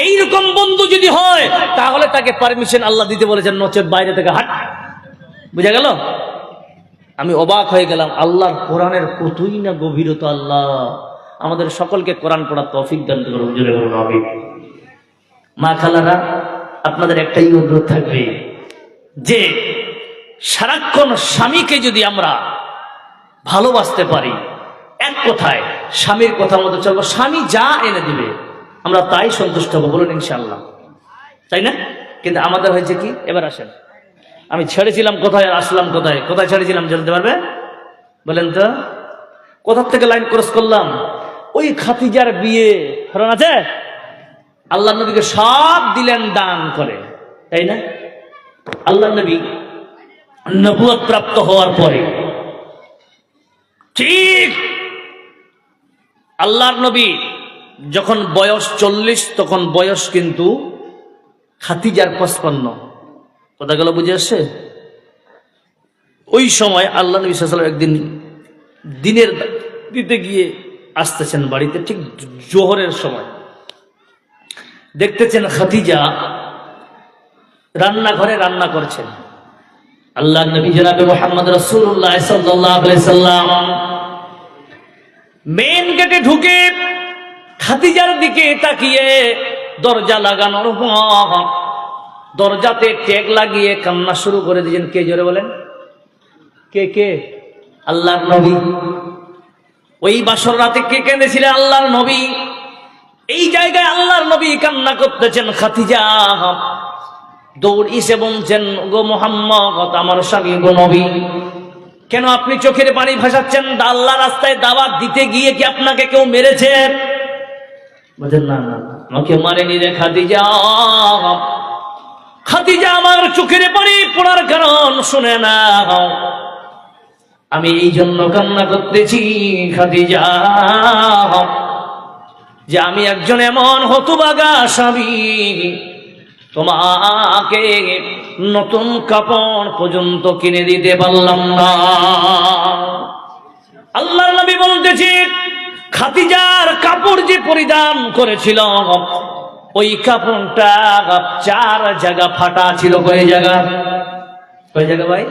এইরকম বন্ধু যদি হয়, তাহলে তাকে পারমিশন আল্লাহ দিতে বলেছেন, নচেত বাইরে থেকে হাট। বুঝা গেল? আমি অবাক হয়ে গেলাম, আল্লাহর কোরআনের কতই না গভীরতা। আল্লাহ আমাদের সকলকে কোরআন পড়ার তৌফিক দান করুন। জোরে বলুন আমিন। মা খালারা, আপনাদের একটাই অনুরোধ থাকবে যে সারাক্ষণ স্বামীকে যদি আমরা ভালোবাসতে পারি, এক কথায় স্বামীর কথা মতো চলবো, স্বামী যা এনে দিবে আমরা তাই সন্তুষ্ট হবো, বলুন ইনশাআল্লাহ, তাই না? কিন্তু আমাদের হয়েছে কি, এবার আসেন, আমি ছেড়েছিলাম কোথায় আর আসলাম কোথায়? কোথায় ছেড়েছিলাম জানতে পারবে? বলেন তো, কোথার থেকে লাইন ক্রস করলাম? ওই খাদিজার বিয়ে ফরন আছে, আল্লাহ নবীকে সব দিলেন দান করে, তাই না? আল্লাহ নবী নবুয়ত প্রাপ্ত হওয়ার পরে ঠিক আল্লাহর নবী যখন বয়স 40, তখন বয়স কিন্তু খাদিজার 55। কথা গেল বুঝে আসছে? ওই সময় আল্লাহ নবী সাল্লাল্লাহু আলাইহি ওয়াসাল্লাম একদিন দিনের দিতে গিয়ে আসতেছেন বাড়িতে, ঠিক জোহরের সময় দেখতেছেন খাদিজা রান্নাঘরে রান্না করছেন। আল্লাহ নবী জনাবে মুহাম্মদ রাসূলুল্লাহ সাল্লাল্লাহু আলাইহি সাল্লাম মেন গেটে ঢুকে খাদিজার দিকে তাকিয়ে দরজা লাগানোর পর দরজাতে ট্যাগ লাগিয়ে কান্না শুরু করে দিয়েছেন। কে জোরে বলেন? কে? আল্লাহর নবী। ওই বাসর রাতে কে কেঁদেছিলেন? আল্লাহর নবী। এই জায়গায় আল্লাহর নবী কান্না করতেছেন। খাদিজা দৌড় এসে বলছেন, গো মুহাম্মদ, আমার স্বামী গো নবী, কেন আপনি চোখের পানি ভাসাচ্ছেন? আল্লাহ রাস্তায় দাওয়াত দিতে গিয়ে কি আপনাকে কেউ মেরেছে? বলেন না, আমাকে মারেনি রে খাদিজা। খাদিজা আমার চোখের পানি পড়ার কারণ শুনে না, আমি এই জন্য কান্না করতেছি খাদিজা, যে আমি একজন এমন হতভাগা স্বামী, তোমাকে নতুন কাপড় পর্যন্ত কিনে দিতে পারলাম না। আল্লাহর নবী বলতেছি, খাদিজার কাপড় যে পরিধান করেছিল ওই কাপড়টা 4 জায়গা ফাটা ছিল। কয় জায়গা ভাই?